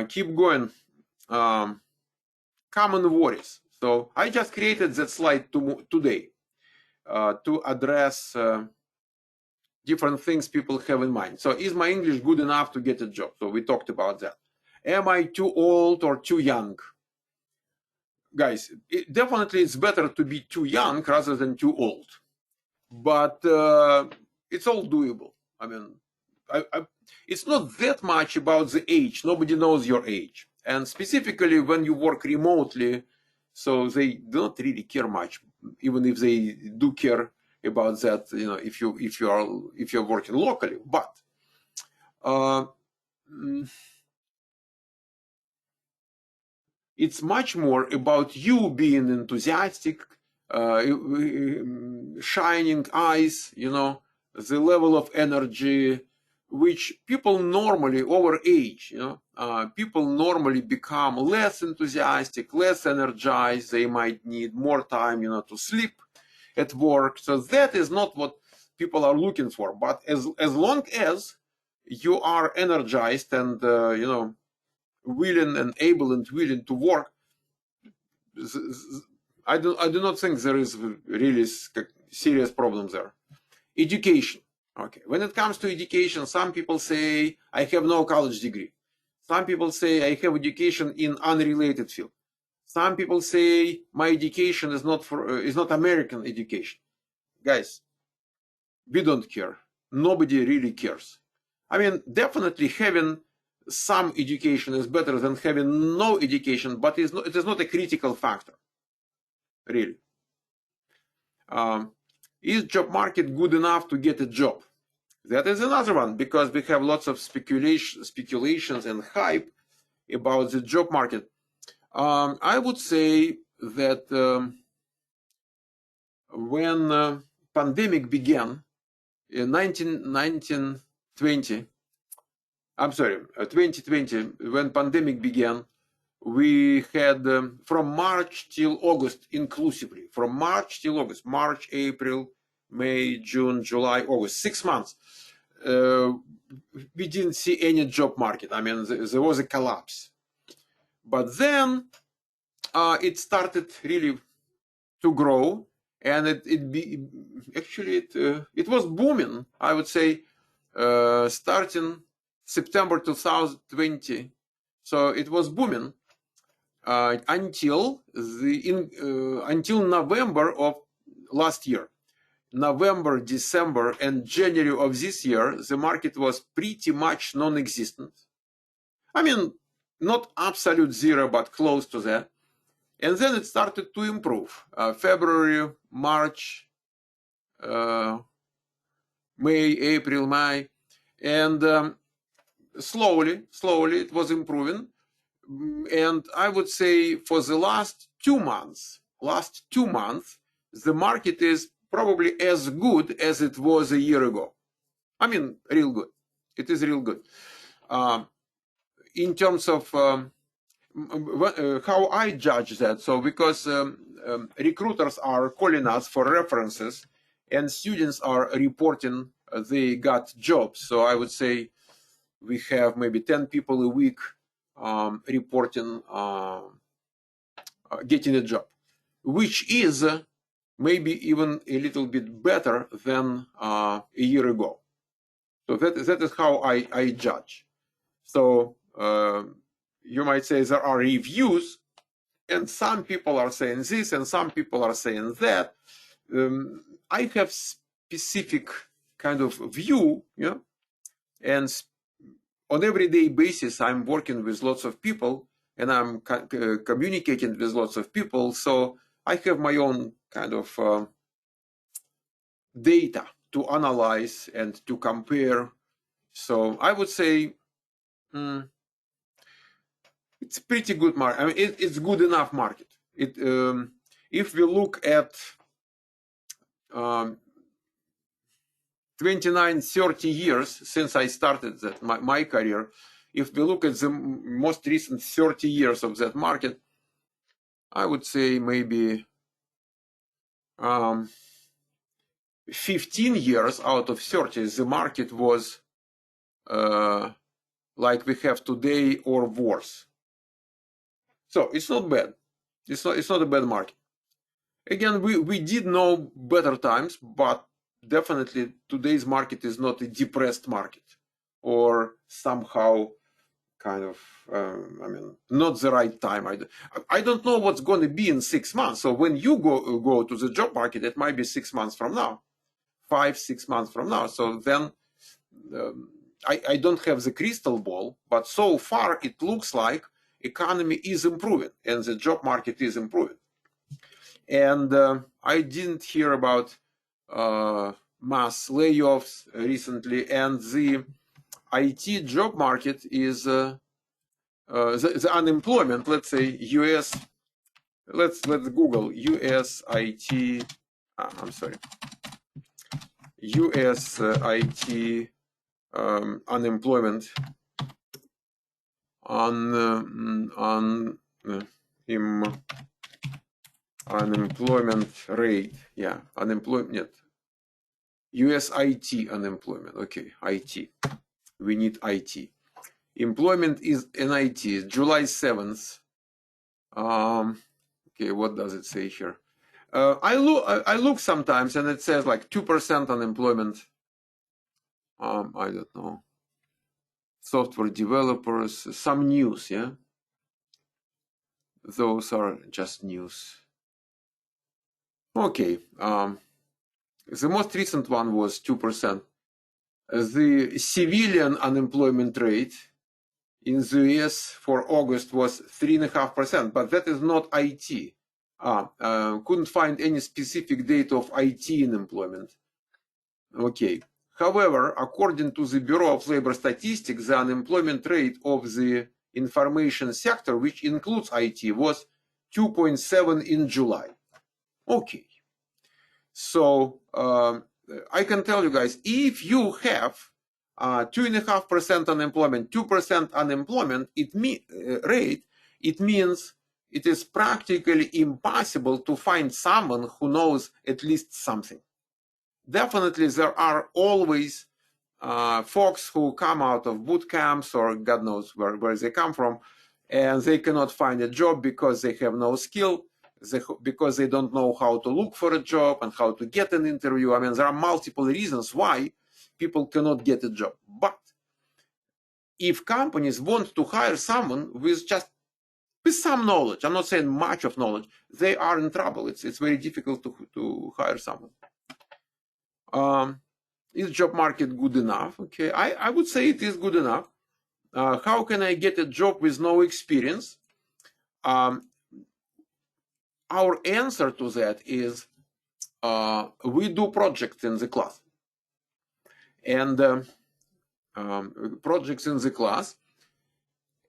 Keep going. Common worries. So I just created that slide today to address different things people have in mind. So is my English good enough to get a job? So we talked about that. Am I too old or too young? Guys, definitely it's better to be too young rather than too old. But it's all doable. I mean, it's not that much about the age. Nobody knows your age. And specifically when you work remotely, so they don't really care much, even if they do care about that, if you're working locally. But it's much more about you being enthusiastic, shining eyes, the level of energy, which people normally over age, people normally become less enthusiastic, less energized. They might need more time, to sleep at work. So that is not what people are looking for. But as long as you are energized and willing and able and willing to work, I do not think there is really serious problem there. Education. Okay, when it comes to education, some people say I have no college degree. Some people say I have education in unrelated field. Some people say my education is not American education. Guys, we don't care. Nobody really cares. I mean, definitely having some education is better than having no education, but it is not a critical factor, really. Is job market good enough to get a job? That is another one, because we have lots of speculations and hype about the job market. I would say that when pandemic began in 2020, when pandemic began, we had from March till August inclusively, from March till August, March, April, May, June, July, August, 6 months. We didn't see any job market. I mean, there was a collapse. But then it started really to grow, and it was booming, I would say, starting September 2020. So it was booming until November of last year. November, December, and January of this year, the market was pretty much non-existent. I mean, not absolute zero, but close to that. And then it started to improve. February, March, May, April, May, and slowly it was improving. And I would say for the last 2 months, the market is probably as good as it was a year ago. I mean, real good. It is real good. In terms of how I judge that, so because recruiters are calling us for references and students are reporting they got jobs. So I would say we have maybe 10 people a week reporting getting a job, which is maybe even a little bit better than a year ago. So that is how I judge. So you might say there are reviews, and some people are saying this, and some people are saying that. I have specific kind of view, and on everyday basis, I'm working with lots of people, and I'm communicating with lots of people. So I have my own kind of data to analyze and to compare. So I would say it's a pretty good market. I mean, it's good enough market. If we look at 29, 30 years since I started my career, if we look at the most recent 30 years of that market, I would say maybe 15 years out of 30, the market was like we have today or worse. So it's not bad. It's not a bad market. Again, we did know better times, but definitely today's market is not a depressed market or somehow kind of, not the right time. I don't know what's going to be in 6 months. So when you go to the job market, it might be 6 months from now, 5-6 months from now. So then I don't have the crystal ball, but so far it looks like economy is improving and the job market is improving. And I didn't hear about mass layoffs recently, and the IT job market is the unemployment. Let's say US. Let's Google US IT. I'm sorry. US IT unemployment unemployment rate. Yeah, unemployment. US IT unemployment. Okay, IT. We need IT. Employment is in IT. July 7th. Okay, what does it say here? I look sometimes, and it says like 2% unemployment. I don't know. Software developers, some news, yeah. Those are just news. Okay. The most recent one was 2%. The civilian unemployment rate in the US for August was 3.5%, but that is not IT. Couldn't find any specific data of IT unemployment. Okay. However, according to the Bureau of Labor Statistics, the unemployment rate of the information sector, which includes IT, was 2.7 in July. Okay. So I can tell you guys, if you have 2.5% unemployment, 2% unemployment rate, it means it is practically impossible to find someone who knows at least something. Definitely, there are always folks who come out of boot camps or God knows where they come from, and they cannot find a job because they have no skill, because they don't know how to look for a job and how to get an interview. I mean, there are multiple reasons why people cannot get a job. But if companies want to hire someone with some knowledge, I'm not saying much of knowledge, they are in trouble. It's very difficult to hire someone. Is job market good enough? Okay, I would say it is good enough. How can I get a job with no experience? Our answer to that is we do projects in the class. And projects in the class.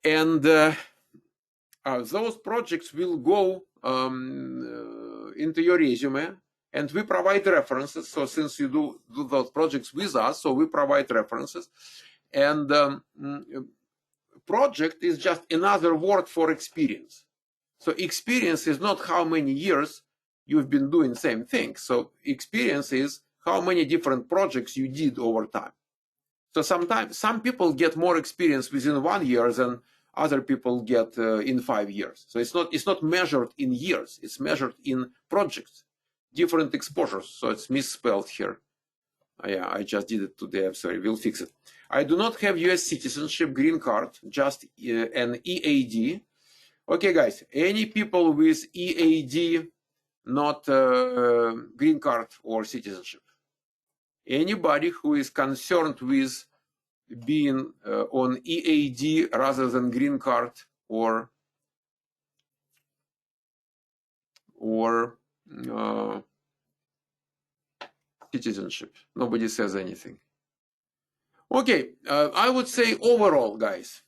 And those projects will go into your resume, and we provide references. So since you do those projects with us, so we provide references. And project is just another word for experience. So experience is not how many years you've been doing the same thing. So experience is how many different projects you did over time. So sometimes some people get more experience within 1 year than other people get in 5 years. So it's not measured in years. It's measured in projects, different exposures. So it's misspelled here. Yeah, I just did it today. I'm sorry. We'll fix it. I do not have U.S. citizenship, green card, just an EAD. Okay, guys. Any people with EAD, not green card or citizenship? Anybody who is concerned with being on EAD rather than green card or citizenship? Nobody says anything. Okay, I would say overall, guys,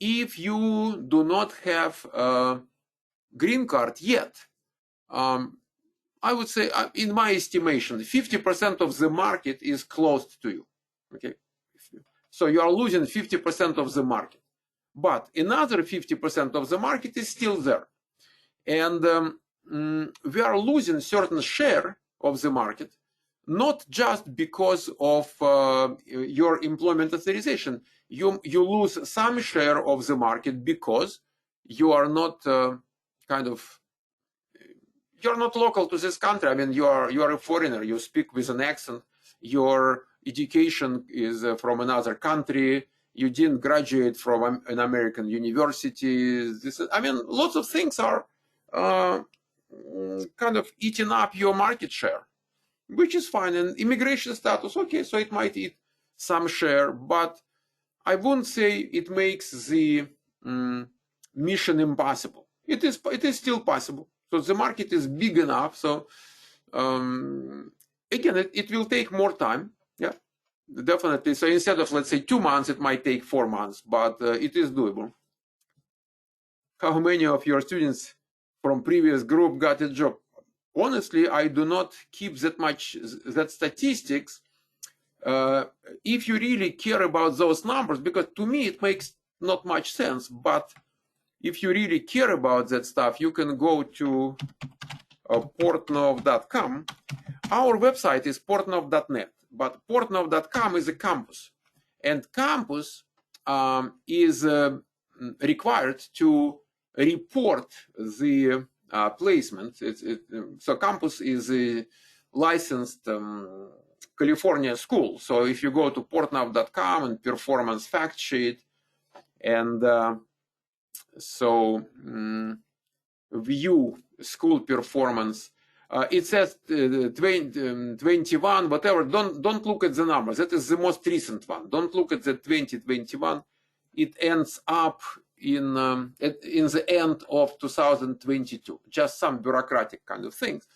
if you do not have a green card yet, I would say, in my estimation, 50% of the market is closed to you. Okay, so you are losing 50% of the market, but another 50% of the market is still there, and we are losing certain share of the market, not just because of your employment authorization. You lose some share of the market because you are not you're not local to this country. I mean, you are a foreigner. You speak with an accent. Your education is from another country. You didn't graduate from an American university. I mean, lots of things are kind of eating up your market share, which is fine. And immigration status, okay, so it might eat some share, but I wouldn't say it makes the mission impossible. It is still possible. So the market is big enough. So again, it will take more time. Yeah, definitely. So instead of, let's say, 2 months, it might take 4 months, but it is doable. How many of your students from previous group got a job? Honestly, I do not keep that statistics. If you really care about those numbers, because to me it makes not much sense, but if you really care about that stuff, you can go to portnov.com. Our website is portnov.net, but portnov.com is a campus, and campus is required to report the placement. So campus is a licensed California school. So if you go to portnov.com and performance fact sheet, and view school performance, it says 21, whatever. Don't look at the numbers. That is the most recent one. Don't look at the 2021. It ends up in the end of 2022. Just some bureaucratic kind of things.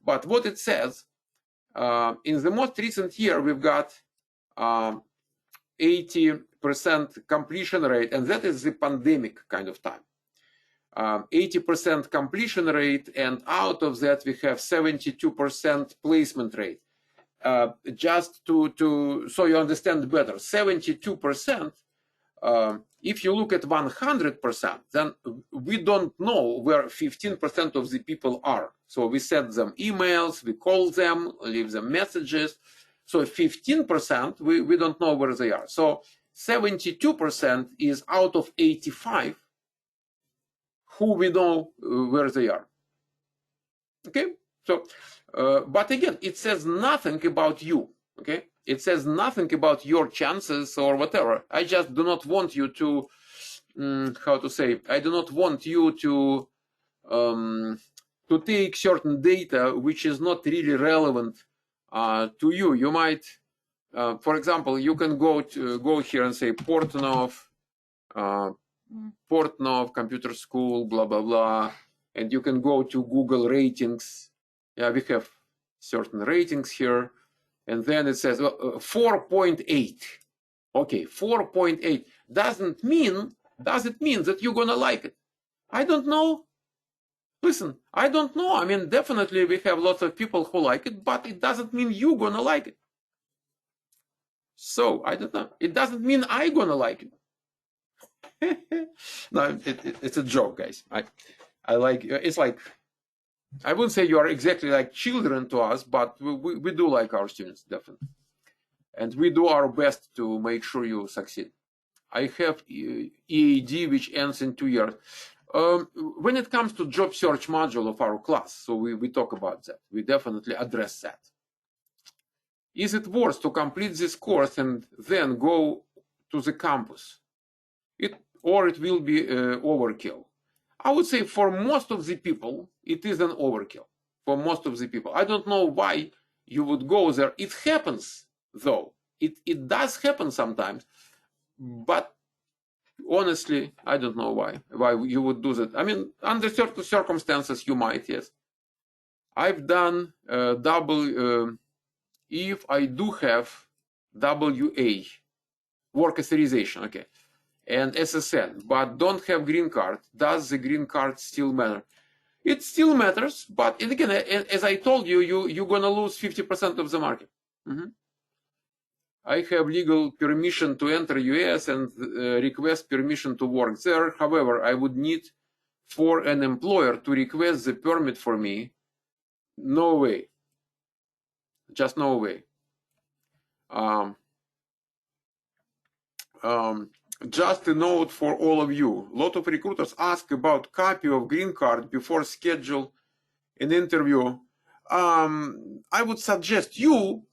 But what it says, in the most recent year, we've got 80% completion rate, and that is the pandemic kind of time. 80% completion rate, and out of that we have 72% placement rate. Just so you understand better, 72%. If you look at 100%, then we don't know where 15% of the people are. So we send them emails, we call them, leave them messages. So 15%, we don't know where they are. So 72% is out of 85 who we know where they are. Okay? So, but again, it says nothing about you. Okay? It says nothing about your chances or whatever. I just do not want you to, I do not want you to take certain data which is not really relevant to you. You might, for example, you can go here and say Portnov computer school, blah blah blah, and you can go to Google ratings. Yeah, we have certain ratings here. And then it says 4.8. Okay, 4.8. Does it mean that you're gonna like it? I don't know. Listen, I don't know. I mean, definitely we have lots of people who like it, but it doesn't mean you're gonna like it. So I don't know. It doesn't mean I'm gonna like it. No, it's a joke, guys. I like, it's like, I wouldn't say you are exactly like children to us, but we do like our students, definitely. And we do our best to make sure you succeed. I have EAD, which ends in 2 years. When it comes to job search module of our class, so we talk about that. We definitely address that. Is it worth to complete this course and then go to the campus? Or it will be overkill? I would say for most of the people, it is an overkill. For most of the people. I don't know why you would go there. It happens, though. It does happen sometimes. But honestly, I don't know why you would do that. I mean, under certain circumstances, you might, yes. I've done double, if I do have WA, work authorization, okay, and SSN, but don't have green card. Does the green card still matter? It still matters, but again, as I told you, you're going to lose 50% of the market. I have legal permission to enter US and request permission to work there. However, I would need for an employer to request the permit for me. No way. Just no way. Just a note for all of you. A lot of recruiters ask about copy of green card before schedule an interview. I would suggest you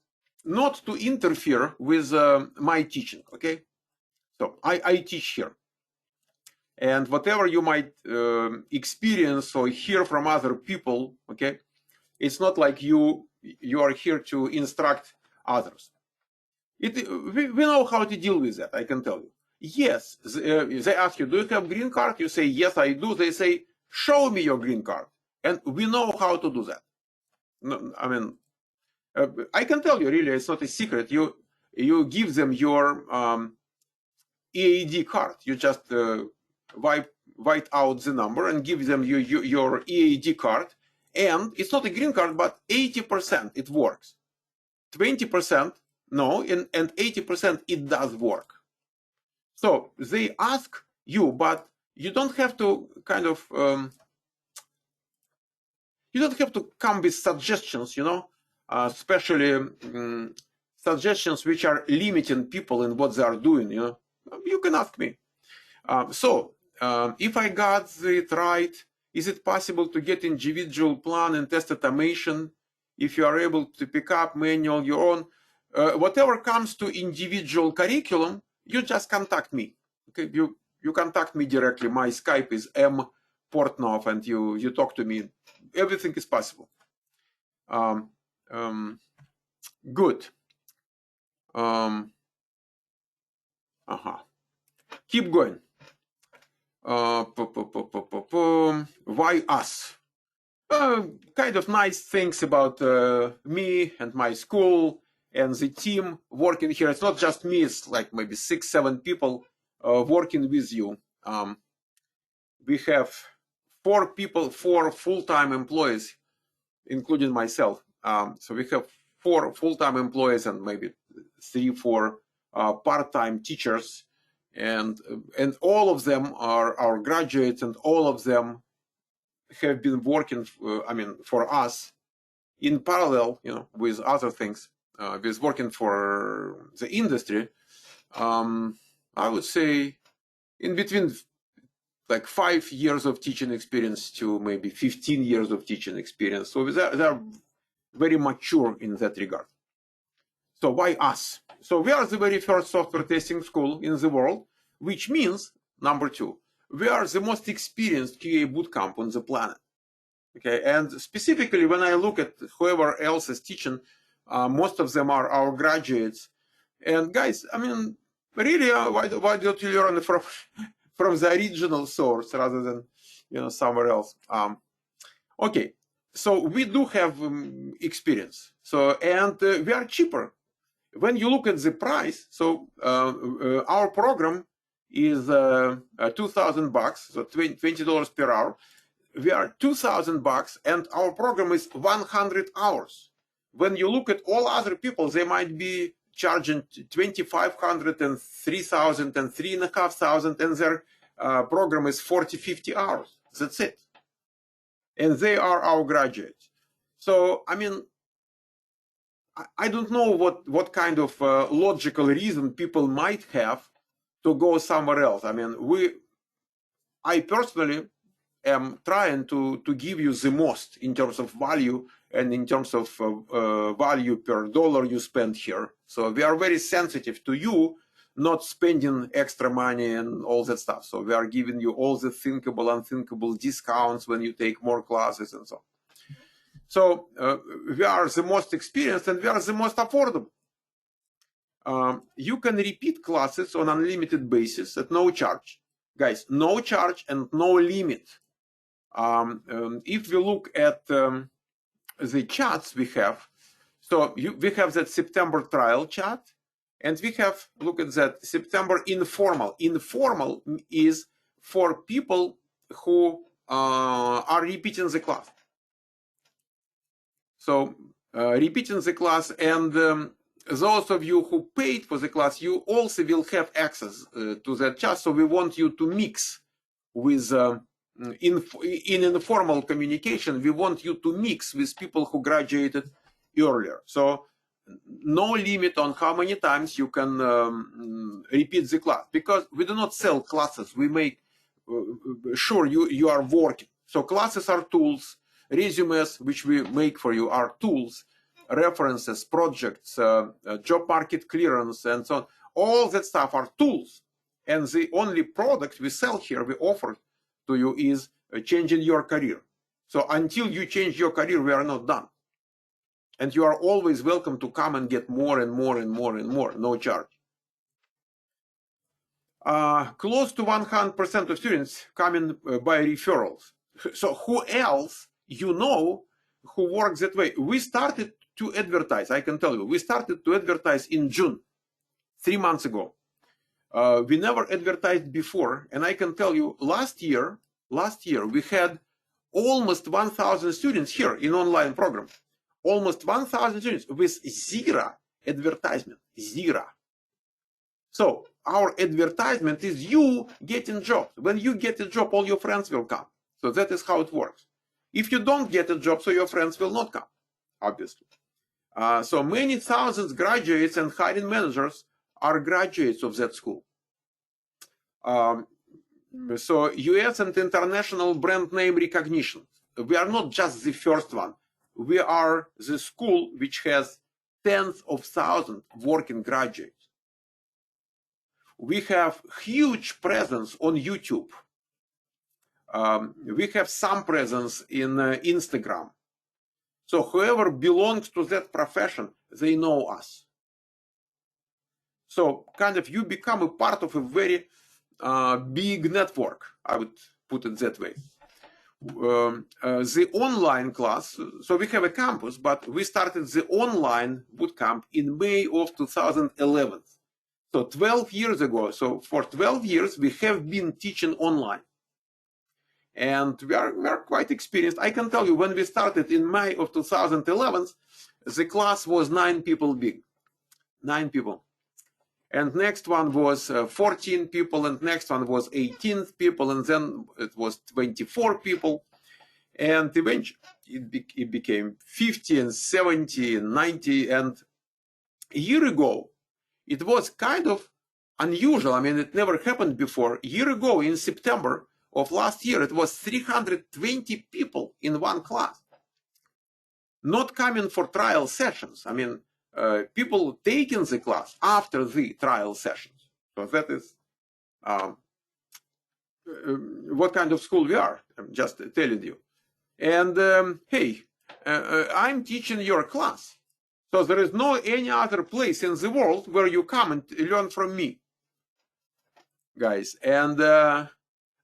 not to interfere with my teaching, okay? So I teach here. And whatever you might experience or hear from other people, okay, it's not like you are here to instruct others. We know how to deal with that, I can tell you. Yes, they ask you, do you have green card? You say, yes, I do. They say, show me your green card. And we know how to do that. No, I mean, I can tell you, really, it's not a secret. You give them your EAD card. You just write out the number and give them your EAD card. And it's not a green card, but 80% it works. 20% no, and 80% it does work. So they ask you, but you don't have to kind of, you don't have to come with suggestions, you know, especially suggestions which are limiting people in what they are doing, you know. You can ask me. If I got it right, is it possible to get individual plan and test automation if you are able to pick up manual your own? Whatever comes to individual curriculum, you just contact me. Okay, you contact me directly. My Skype is M.Portnov, and you talk to me. Everything is possible. Good. Keep going. Why us? Kind of nice things about me and my school and the team working here. It's not just me, it's like maybe 6-7 people working with you. We have 4 full-time employees, including myself. So we have 4 full-time employees and maybe 3-4 part-time teachers. And all of them are our graduates, and all of them have been working, for us in parallel, you know, with other things, with working for the industry. I would say in between like 5 years of teaching experience to maybe 15 years of teaching experience. So they're very mature in that regard. So why us? So we are the very first software testing school in the world, which means, number 2, we are the most experienced QA bootcamp on the planet. Okay, and specifically when I look at whoever else is teaching, most of them are our graduates. And guys, I mean, really, why don't you learn from the original source rather than, you know, somewhere else? Okay, so we do have experience. So and we are cheaper. When you look at the price, so our program is $2,000, so $20 per hour. We are $2,000, and our program is 100 hours. When you look at all other people, they might be charging $2,500 and $3,000 and $3,500, and their program is 40-50 hours. That's it. And they are our graduates. So, I mean, I don't know what kind of logical reason people might have to go somewhere else. I mean, I personally am trying to give you the most in terms of value and in terms of value per dollar you spend here. So we are very sensitive to you not spending extra money and all that stuff. So we are giving you all the thinkable, unthinkable discounts when you take more classes and so on. So we are the most experienced and we are the most affordable. You can repeat classes on unlimited basis at no charge. Guys, no charge and no limit. If we look at the chats we have, so we have that September trial chat, and we have, look at that, September informal. Informal is for people who are repeating the class. So repeating the class, and those of you who paid for the class, you also will have access to that chat. So we want you to mix with, in informal communication, we want you to mix with people who graduated earlier. So no limit on how many times you can repeat the class, because we do not sell classes. We make sure you are working. So classes are tools, resumes which we make for you are tools, references, projects, job market clearance, and so on. All that stuff are tools. And the only product we sell here, we offer to you, is changing your career. So until you change your career, we are not done. And you are always welcome to come and get more and more and more and more, no charge. Close to 100% of students coming by referrals. So who else you know who works that way? We started to advertise, I can tell you, we started to advertise in June, 3 months ago. We never advertised before, and I can tell you, last year we had almost 1,000 students here in online program. Almost 1,000 students with zero advertisement, zero. So our advertisement is you getting jobs. When you get a job, all your friends will come. So that is how it works. If you don't get a job, so your friends will not come, obviously. So many thousands graduates and hiring managers are graduates of that school. So US and international brand name recognition. We are not just the first one. We are the school which has tens of thousands working graduates. We have huge presence on YouTube. We have some presence in Instagram. So whoever belongs to that profession, they know us. So kind of you become a part of a very big network, I would put it that way. The online class, so we have a campus, but we started the online bootcamp in May of 2011. So 12 years ago. So for 12 years, we have been teaching online. And we are quite experienced. I can tell you, when we started in May of 2011, the class was 9 people big. 9 people. And next one was 14 people, and next one was 18 people, and then it was 24 people. And eventually it became 50 and 70 and 90. And a year ago, it was kind of unusual. I mean, it never happened before. A year ago, in September of last year, it was 320 people in one class. Not coming for trial sessions. I mean, people taking the class after the trial sessions. So that is what kind of school we are, I'm just telling you. And hey, I'm teaching your class. So there is no any other place in the world where you come and learn from me, guys. And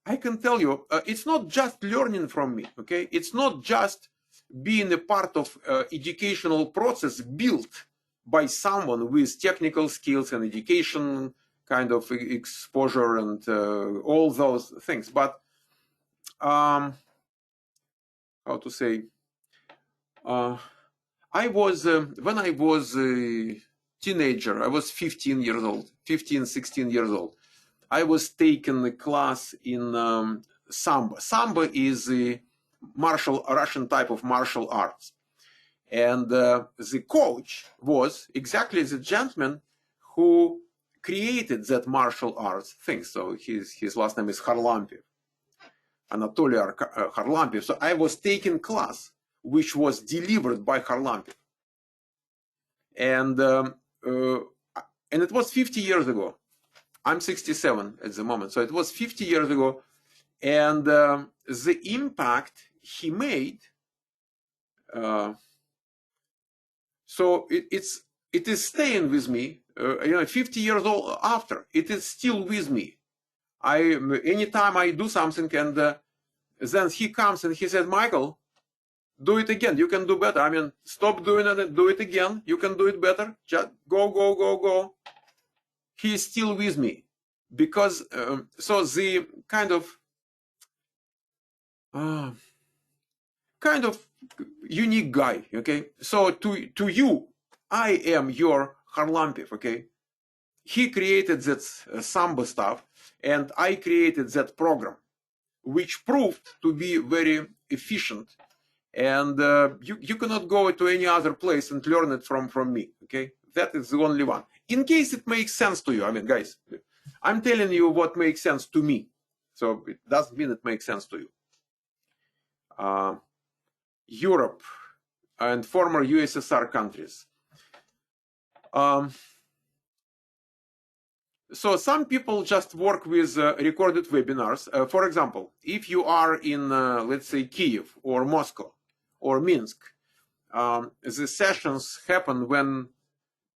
I can tell you, it's not just learning from me, okay? It's not just being a part of educational process built by someone with technical skills and education kind of exposure and all those things. But how to say, I was, when I was a teenager, I was 15 years old, 15, 16 years old. I was taking a class in Samba. Samba is a Russian type of martial arts. And the coach was exactly the gentleman who created that martial arts thing. So his last name is Harlampiv, Anatoly Harlampiv. So I was taking class which was delivered by Harlampiv. And it was 50 years ago. I'm 67 at the moment. So it was 50 years ago. And the impact he made, so it is staying with me. 50 years old after, it is still with me. Anytime I do something, and then he comes and he says, Michael, do it again. You can do better. I mean, stop doing it and do it again. You can do it better. Just go. He is still with me because so the kind of unique guy. Okay, so to you, I am your Harlampiv. Okay, he created that Samba stuff, and I created that program, which proved to be very efficient. And you cannot go to any other place and learn it from me. Okay, that is the only one. In case it makes sense to you, I mean, guys, I'm telling you what makes sense to me. So it doesn't mean it makes sense to you. Europe and former USSR countries. So some people just work with recorded webinars. For example, if you are in, let's say, Kyiv or Moscow or Minsk, the sessions happen when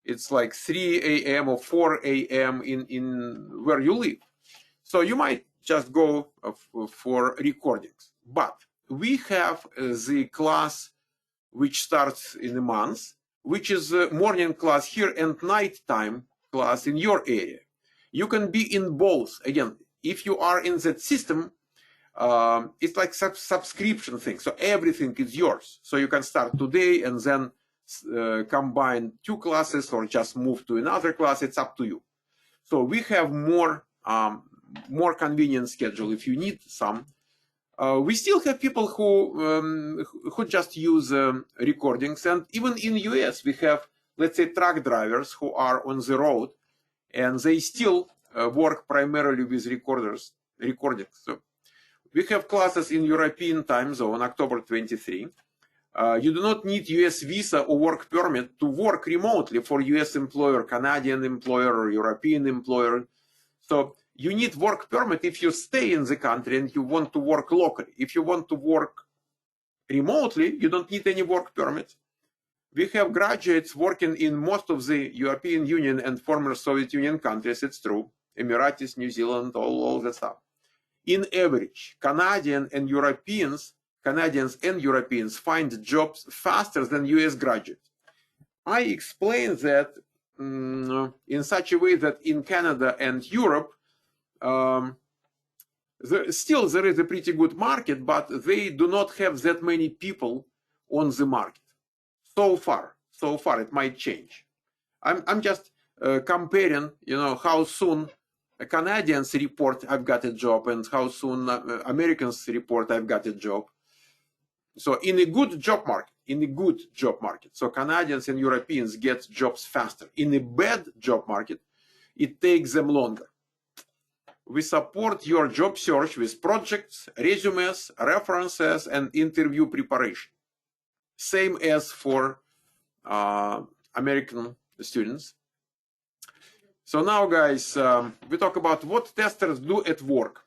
it's like 3 a.m. or 4 a.m. in where you live. So you might just go for recordings. But we have the class which starts in a month, which is a morning class here and nighttime class in your area. You can be in both. Again, if you are in that system, it's like subscription thing. So everything is yours. So you can start today and then combine 2 classes or just move to another class. It's up to you. So we have more convenient schedule if you need some. We still have people who just use recordings, and even in US we have, let's say, truck drivers who are on the road, and they still work primarily with recordings. So we have classes in European time zone, October 23. You do not need US visa or work permit to work remotely for US employer, Canadian employer, or European employer. So you need work permit if you stay in the country and you want to work locally. If you want to work remotely, you don't need any work permit. We have graduates working in most of the European Union and former Soviet Union countries, it's true. Emiratis, New Zealand, all that stuff. In average, Canadians and Europeans find jobs faster than US graduates. I explain that in such a way that in Canada and Europe, still there is a pretty good market, but they do not have that many people on the market. So far, it might change. I'm just comparing, how soon Canadians report I've got a job and how soon Americans report I've got a job. So in a good job market, so Canadians and Europeans get jobs faster. In a bad job market, it takes them longer. We support your job search with projects, resumes, references, and interview preparation. Same as for American students. So now, guys, we talk about what testers do at work.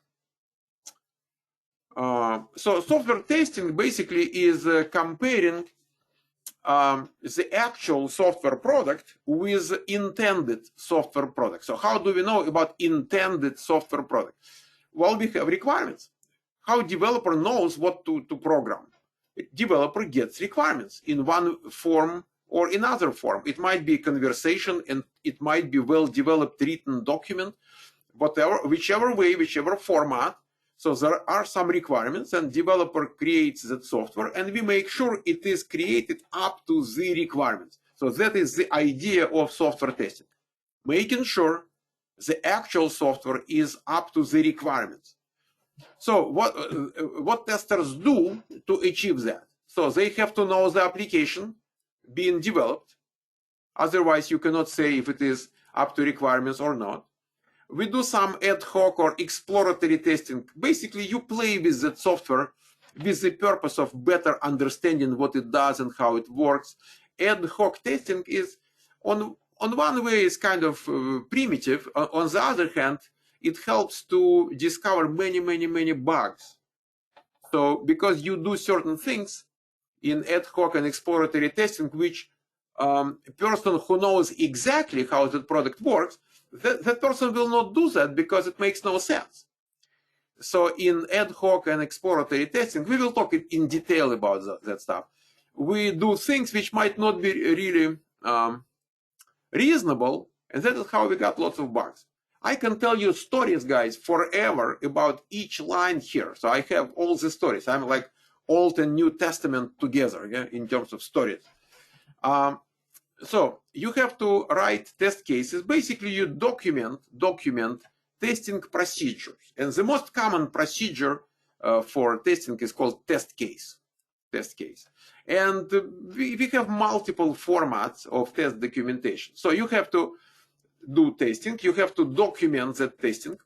So software testing basically is comparing the actual software product with intended software product. So how do we know about intended software product? Well, we have requirements. How developer knows what to program? Developer gets requirements in one form or another form. It might be a conversation, and it might be well-developed written document, whichever way, whichever format. So there are some requirements, and developer creates that software, and we make sure it is created up to the requirements. So that is the idea of software testing, making sure the actual software is up to the requirements. So what testers do to achieve that? So they have to know the application, being developed. Otherwise, you cannot say if it is up to requirements or not. We do some ad hoc or exploratory testing. Basically, you play with that software with the purpose of better understanding what it does and how it works. Ad hoc testing is, on one way, is kind of primitive. On the other hand, it helps to discover many bugs. So because you do certain things in ad hoc and exploratory testing, which a person who knows exactly how the product works, that person will not do that because it makes no sense. So in ad hoc and exploratory testing, we will talk in detail about that stuff. We do things which might not be really reasonable, and that is how we got lots of bugs. I can tell you stories, guys, forever about each line here. So I have all the stories. I'm like Old and New Testament together, yeah, in terms of stories. So you have to write test cases. Basically, you document testing procedures. And the most common procedure for testing is called test case. And we have multiple formats of test documentation. So you have to do testing. You have to document that testing,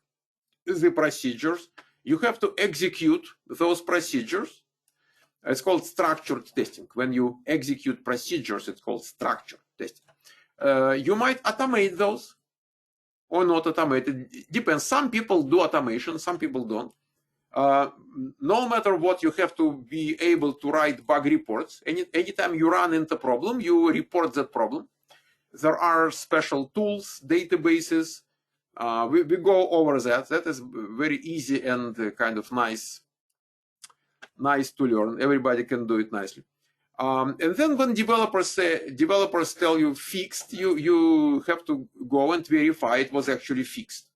the procedures. You have to execute those procedures. It's called structured testing. When you execute procedures, it's called structured testing. You might automate those or not automate. It depends. Some people do automation, some people don't. No matter what, you have to be able to write bug reports. Anytime you run into a problem, you report that problem. There are special tools, databases. We go over that. That is very easy and kind of nice to learn. Everybody can do it nicely. And then when developers tell you fixed, you have to go and verify it was actually fixed.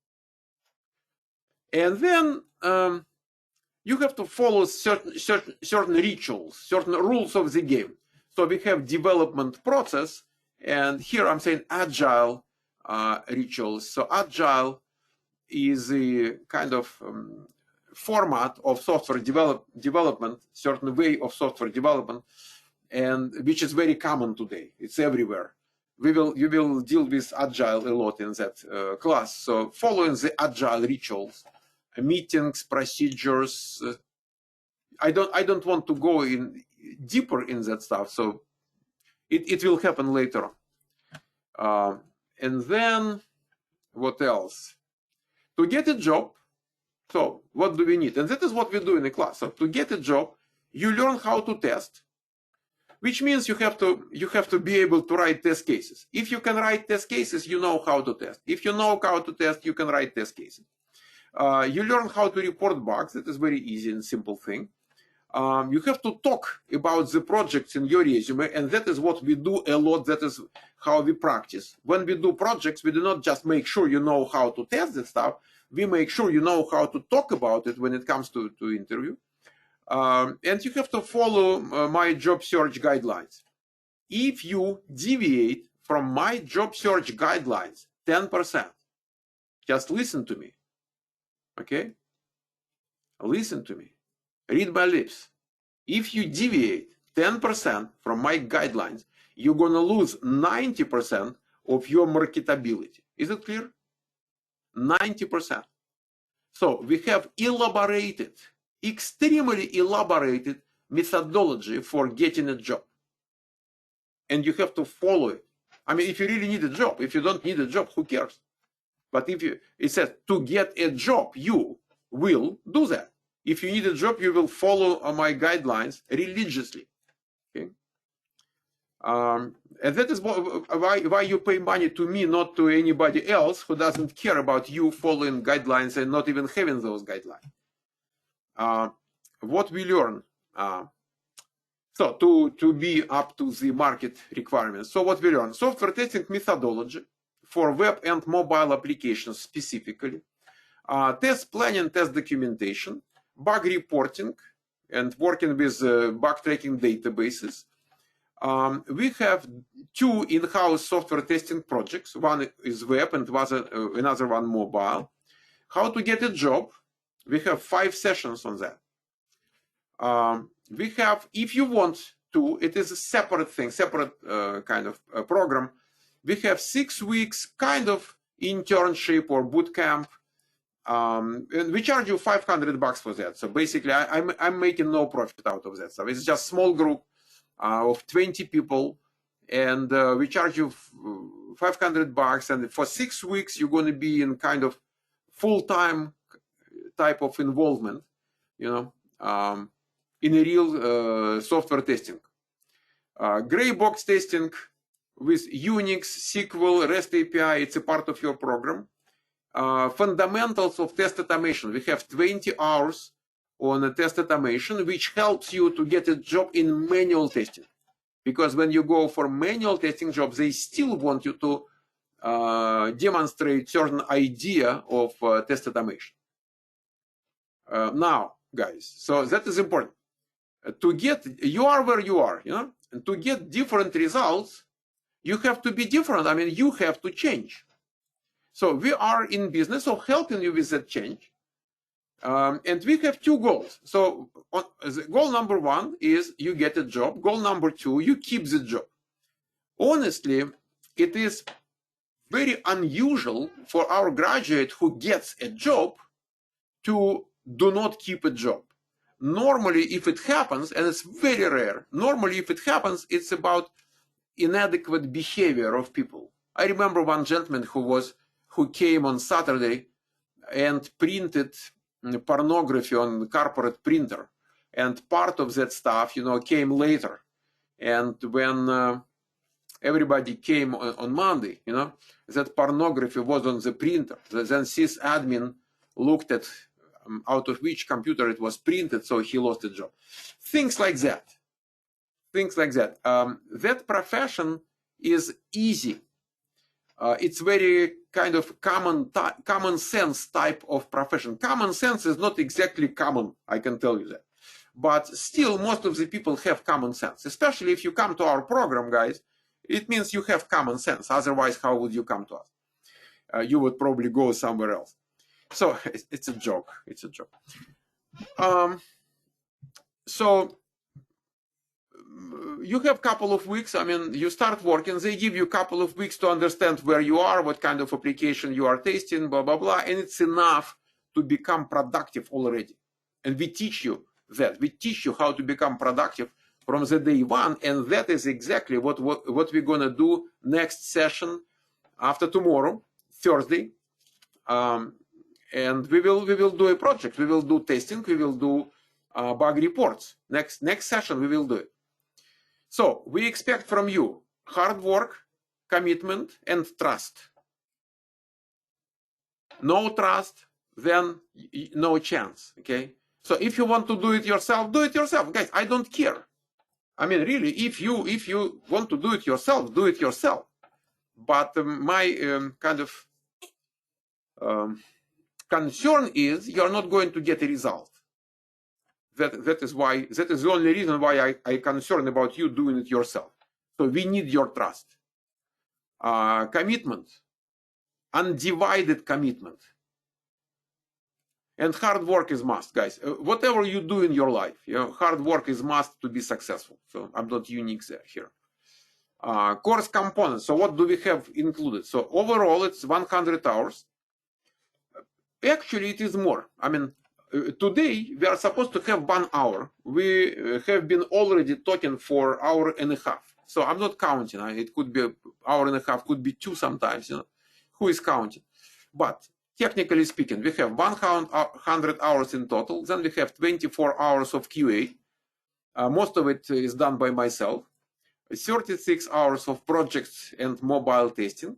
And then you have to follow certain rituals, certain rules of the game. So we have development process, and here I'm saying agile rituals. So agile is a kind of format of software development, certain way of software development, and which is very common today. It's everywhere. You will deal with agile a lot in that class. So following the agile rituals, meetings, procedures. I don't want to go in deeper in that stuff. So it will happen later on. And then what else? To get a job. So what do we need? And that is what we do in a class. So to get a job, you learn how to test, which means you have to be able to write test cases. If you can write test cases, you know how to test. If you know how to test, you can write test cases. You learn how to report bugs. That is very easy and simple thing. You have to talk about the projects in your resume, and that is what we do a lot. That is how we practice. When we do projects, we do not just make sure you know how to test that stuff. We make sure you know how to talk about it when it comes to interview. And you have to follow my job search guidelines. If you deviate from my job search guidelines 10%, just listen to me. Okay? Listen to me. Read my lips. If you deviate 10% from my guidelines, you're going to lose 90% of your marketability. Is it clear? 90%. So we have elaborated, extremely elaborated methodology for getting a job. And you have to follow it. I mean, if you really need a job, if you don't need a job, who cares? But if it says to get a job, you will do that. If you need a job, you will follow my guidelines religiously. Okay? And that is why you pay money to me, not to anybody else who doesn't care about you following guidelines and not even having those guidelines. What we learn, so to be up to the market requirements. So what we learn, software testing methodology for web and mobile applications specifically, test planning, test documentation, bug reporting, and working with bug tracking databases. We have 2 in-house software testing projects. One is web and another one mobile. How to get a job. We have 5 sessions on that. We have, if you want 2, it is a separate thing, separate kind of program. We have 6 weeks kind of internship or boot camp. And we charge you $500 for that. So basically, I'm making no profit out of that. So it's just a small group of 20 people, and we charge you $500. And for 6 weeks, you're going to be in kind of full-time type of involvement, you know, in a real software testing. Gray box testing with Unix, SQL, REST API, it's a part of your program. Fundamentals of test automation. We have 20 hours on test automation, which helps you to get a job in manual testing. Because when you go for manual testing jobs, they still want you to demonstrate certain idea of test automation. Now, guys, so that is important. To get, you are where you are, you know, and to get different results, you have to be different. I mean, you have to change. So we are in business of helping you with that change. And we have 2 goals. So goal number 1 is you get a job. Goal number 2, you keep the job. Honestly, it is very unusual for our graduate who gets a job to do not keep a job. Normally, if it happens, and it's very rare, normally if it happens, it's about inadequate behavior of people. I remember one gentleman who came on Saturday and printed pornography on corporate printer, and part of that stuff, you know, came later. And when everybody came on Monday, you know, that pornography was on the printer. Then sysadmin looked at out of which computer it was printed, so he lost the job. Things like that. Things like that. That profession is easy. It's very kind of common sense type of profession. Common sense is not exactly common, I can tell you that. But still, most of the people have common sense. Especially if you come to our program, guys, it means you have common sense. Otherwise, how would you come to us? You would probably go somewhere else. So it's a joke. It's a joke. So you have a couple of weeks. I mean, you start working. They give you a couple of weeks to understand where you are, what kind of application you are testing, blah, blah, blah. And it's enough to become productive already. And we teach you that. We teach you how to become productive from the day 1. And that is exactly what we're going to do next session after tomorrow, Thursday. And we will do a project. We will do testing. We will do bug reports. Next session, we will do it. So we expect from you hard work, commitment, and trust. No trust, then no chance. Okay. So if you want to do it yourself, guys. I don't care. I mean, really, if you want to do it yourself, do it yourself. But my kind of concern is you're not going to get a result. That is the only reason why I concerned about you doing it yourself. So we need your trust, commitment, undivided commitment, and hard work is must, guys. Whatever you do in your life, you know, hard work is must to be successful. So I'm not unique there here. Course components. So what do we have included? So overall, it's 100 hours. Actually, it is more. I mean, today we are supposed to have 1 hour. We have been already talking for an hour and a half. So I'm not counting. It could be an hour and a half, could be 2 sometimes. You know, who is counting? But technically speaking, we have 100 hours in total. Then we have 24 hours of QA. Most of it is done by myself. 36 hours of projects and mobile testing.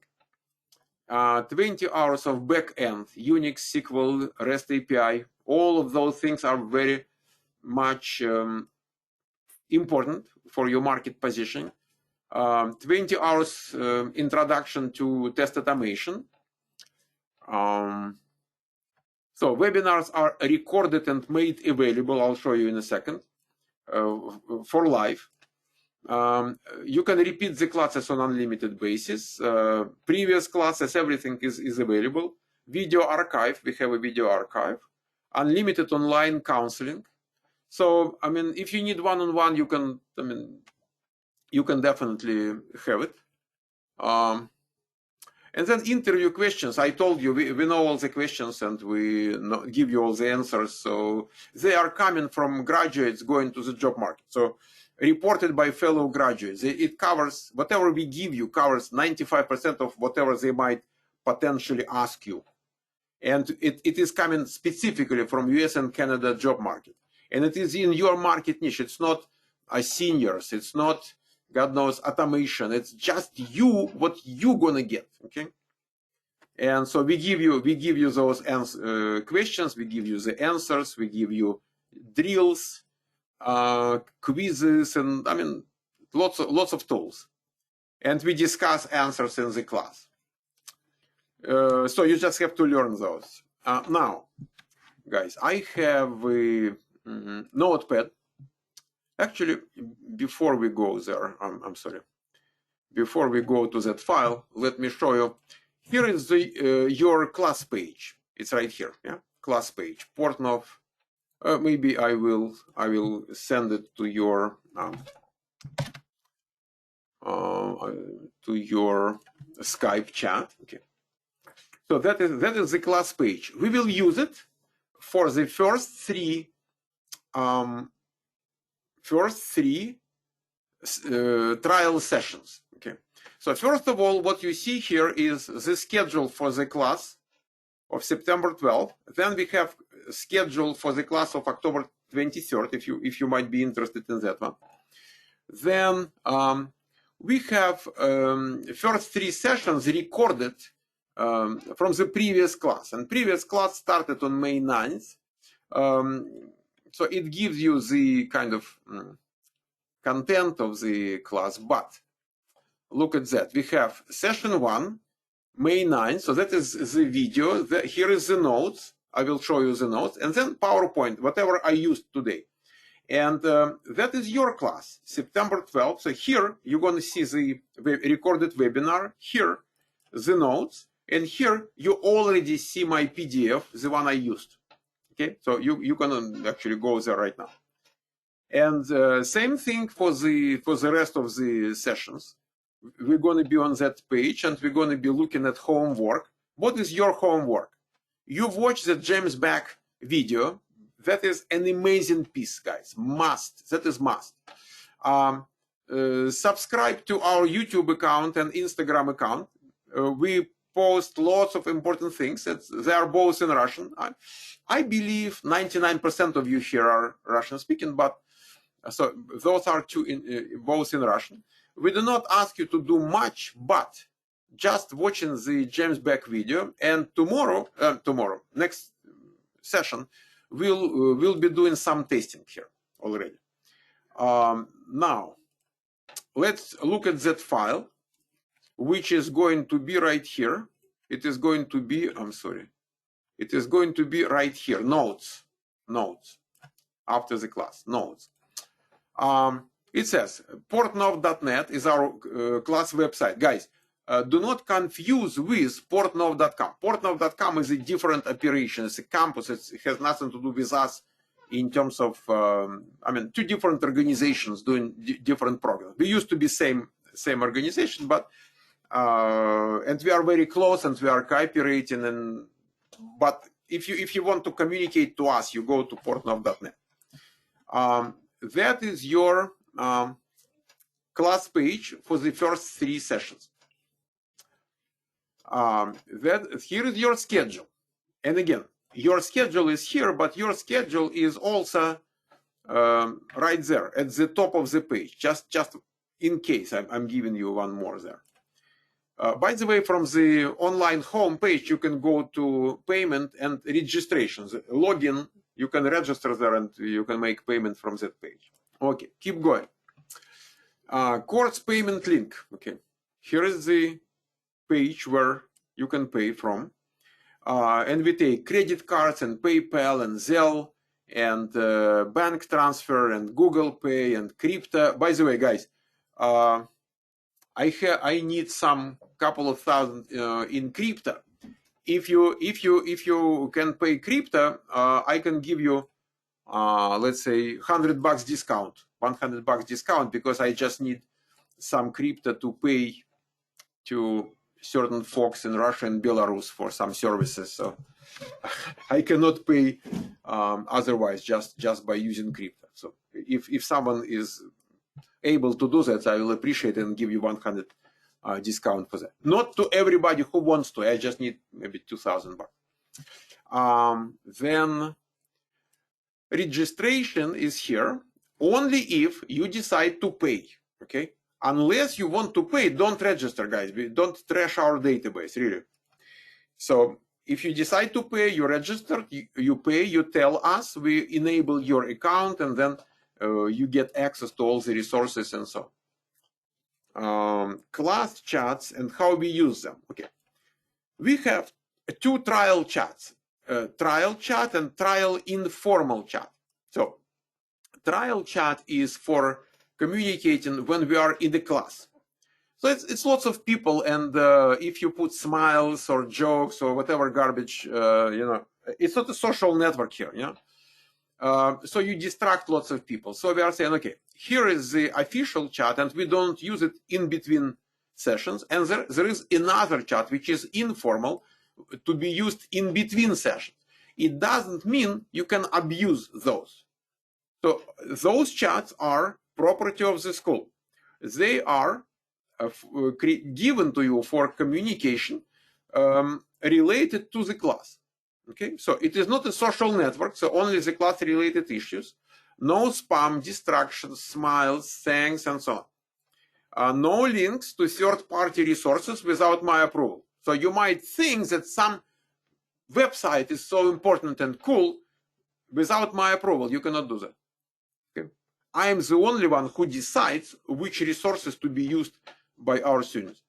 20 hours of back-end, Unix, SQL, REST API. All of those things are very much important for your market position. 20 hours introduction to test automation. So webinars are recorded and made available. I'll show you in a second for live. You can repeat the classes on unlimited basis. Previous classes, everything is available. Video archive, we have a video archive. Unlimited online counseling. So, I mean, if you need one-on-one, you can, I mean, you can definitely have it. And then interview questions. I told you, we know all the questions and we give you all the answers. So they are coming from graduates going to the job market. So reported by fellow graduates. It covers, whatever we give you covers 95% of whatever they might potentially ask you. And it is coming specifically from US and Canada job market. And it is in your market niche. It's not seniors. It's not, God knows, automation. It's just you, what you gonna get, okay? And so we give you those questions, we give you the answers, we give you drills, quizzes, and I mean, lots of tools. And we discuss answers in the class. So you just have to learn those. Now, guys, I have a notepad. Actually, before we go there, I'm sorry. Before we go to that file, let me show you. Here is the your class page. It's right here, yeah, class page. Portnov. Maybe I will send it to your Skype chat. Okay. So that is the class page. We will use it for the first three trial sessions. Okay. So first of all, what you see here is the schedule for the class of September 12th. Then we have schedule for the class of October 23rd, if you might be interested in that one. Then we have first three sessions recorded from the previous class. And previous class started on May 9th. So it gives you the kind of content of the class, but look at that. We have session 1, May 9th. So that is the video. Here is the notes. I will show you the notes. And then PowerPoint, whatever I used today. And that is your class, September 12th. So here you're going to see the recorded webinar. Here, the notes. And here you already see my PDF, the one I used. Okay, so you can actually go there right now. And same thing for the rest of the sessions. We're going to be on that page and we're going to be looking at homework. What is your homework? You've watched the James Back video. That is an amazing piece, guys. Must. That is must. Subscribe to our YouTube account and Instagram account. We post lots of important things. They are both in Russian. I believe 99% of you here are Russian speaking, but so those are both in Russian. We do not ask you to do much, but just watching the James Back video. And tomorrow, next session, we'll be doing some testing here already. Now, let's look at that file, which is going to be right here. It is going to be, I'm sorry. It is going to be right here, notes, after the class, notes. It says, portnov.net is our class website. Guys, do not confuse with portnov.com. Portnov.com is a different operation. It's a campus. It has nothing to do with us in terms of, I mean, two different organizations doing different programs. We used to be same organization, but, and we are very close and we are cooperating. And but if you want to communicate to us, you go to portnov.net. That is your class page for the first three sessions. Here is your schedule. And again, your schedule is here, but your schedule is also right there at the top of the page, just in case I'm giving you one more there. By the way, from the online home page, you can go to payment and registrations. Login, you can register there and you can make payment from that page. Okay, keep going. Course payment link. Okay, here is the page where you can pay from. And we take credit cards and PayPal and Zelle and bank transfer and Google Pay and crypto. By the way, guys, I need some couple of thousand in crypto. If you can pay crypto, I can give you let's say $100 discount, $100 discount, because I just need some crypto to pay to certain folks in Russia and Belarus for some services. So I cannot pay otherwise just by using crypto. So if someone is able to do that, I will appreciate it and give you 100 discount for that. Not to everybody who wants to. I just need maybe $2,000. Then registration is here only if you decide to pay. Okay. Unless you want to pay, don't register, guys. Don't trash our database, really. So if you decide to pay, you register, you pay, you tell us, we enable your account, and then you get access to all the resources and so on. Class chats and how we use them. Okay. We have two trial chats, trial chat and trial informal chat. So trial chat is for communicating when we are in the class. So it's lots of people, and if you put smiles or jokes or whatever garbage, it's not a social network here, so you distract lots of people. So we are saying, okay, here is the official chat, and we don't use it in between sessions, and there is another chat which is informal to be used in between sessions. It doesn't mean you can abuse those. So those chats are property of the school. They are given to you for communication related to the class. Okay, so it is not a social network, so only the class-related issues. No spam, distractions, smiles, thanks, and so on. No links to third-party resources without my approval. So you might think that some website is so important and cool. Without my approval, you cannot do that. I am the only one who decides which resources to be used by our students.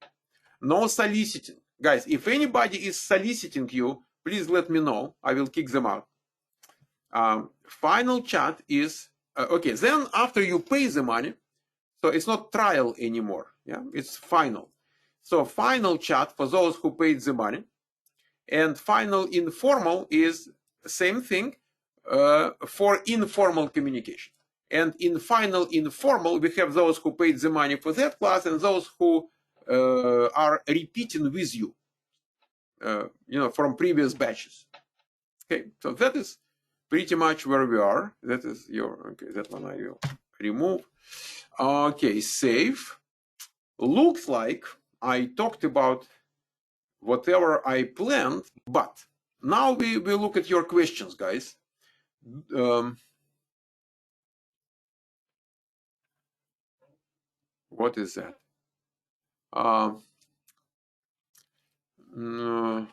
No soliciting. Guys, if anybody is soliciting you, please let me know. I will kick them out. Final chat is, okay, then after you pay the money, so it's not trial anymore. Yeah, it's final. So final chat for those who paid the money. And final informal is the same thing for informal communication. And in final informal, we have those who paid the money for that class and those who are repeating with you, from previous batches. Okay, so that is pretty much where we are. That is your, okay, that one I will remove. Okay, save. Looks like I talked about whatever I planned, but now we will look at your questions, guys. What is that? No.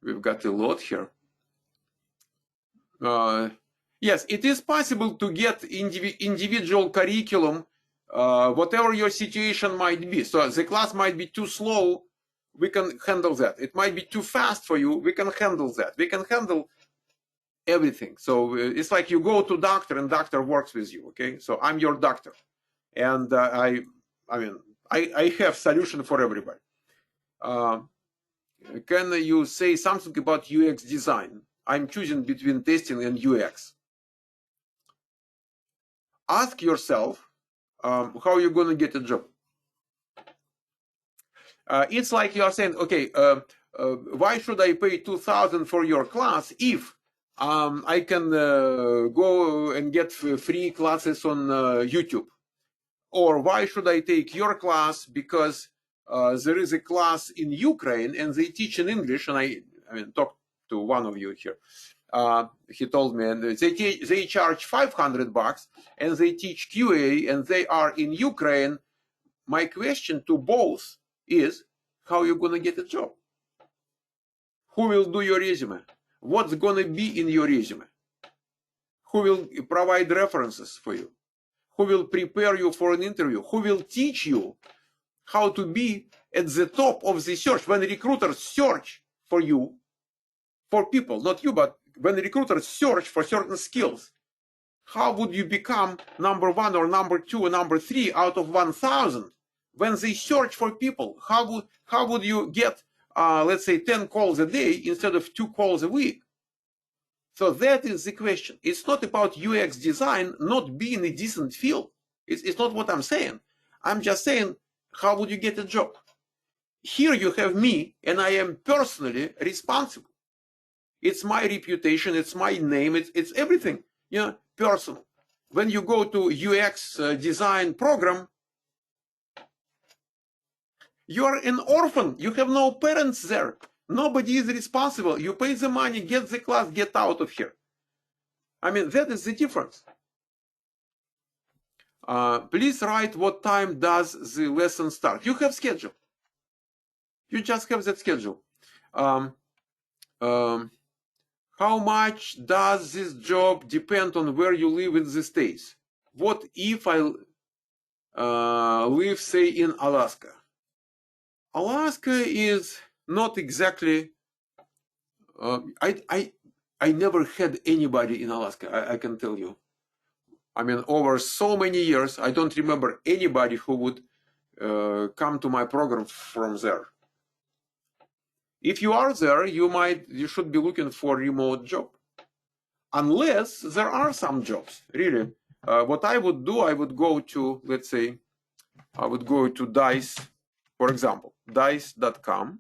We've got a lot here. Yes, it is possible to get individual curriculum, whatever your situation might be. So the class might be too slow, we can handle that. It might be too fast for you, we can handle that. We can handle everything. So it's like you go to doctor and doctor works with you. Okay, so I'm your doctor, and I have solution for everybody. Can you say something about UX design? I'm choosing between testing and UX. Ask yourself how you're going to get a job. It's like you are saying, okay, why should I pay $2,000 for your class if I can go and get free classes on YouTube? Or why should I take your class because there is a class in Ukraine and they teach in English? And I talked to one of you here. He told me, and they charge $500 and they teach QA and they are in Ukraine. My question to both is, how are you going to get a job? Who will do your resume? What's going to be in your resume? Who will provide references for you? Who will prepare you for an interview? Who will teach you how to be at the top of the search? When recruiters search for you, for people, not you, but when recruiters search for certain skills, how would you become number 1 or number 2 or number 3 out of 1,000? When they search for people, how would you get, let's say, 10 calls a day instead of 2 calls a week? So that is the question. It's not about UX design not being a decent field. It's not what I'm saying. I'm just saying, how would you get a job? Here you have me, and I am personally responsible. It's my reputation, it's my name, it's everything, personal. When you go to UX design program, you're an orphan. You have no parents there. Nobody is responsible. You pay the money, get the class, get out of here. I mean, that is the difference. Please write what time does the lesson start. You have schedule. You just have that schedule. How much does this job depend on where you live in the States? What if I live, say, in Alaska? Alaska is not exactly. I never had anybody in Alaska. I can tell you. I mean, over so many years, I don't remember anybody who would come to my program from there. If you are there, you should be looking for a remote job, unless there are some jobs. Really, what I would do, I would go to, let's say, I would go to Dice, for example, dice.com.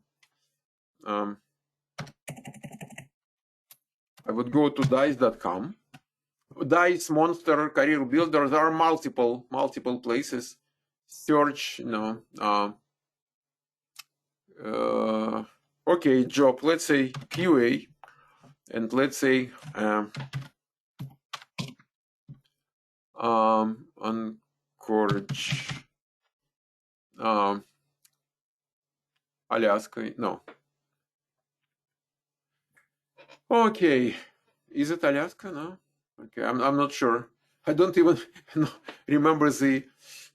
I would go to dice.com. Dice, Monster, Career Builder. There are multiple places. Search, okay, job. Let's say QA, and let's say Anchorage, Alaska. No. Okay, is it Alaska? No. Okay, I'm not sure. I don't even remember the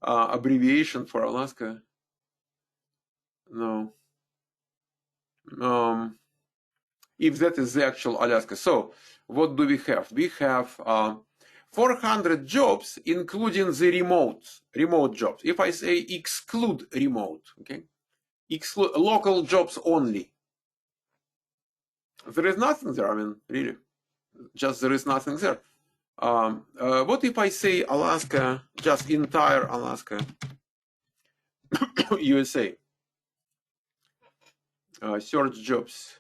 abbreviation for Alaska. No. If that is the actual Alaska. So what do we have? We have 400 jobs, including the remote jobs. If I say exclude remote, okay, exclude local jobs only, there is nothing there. I mean, really, just there is nothing there. What if I say Alaska, just entire Alaska, USA? Search jobs.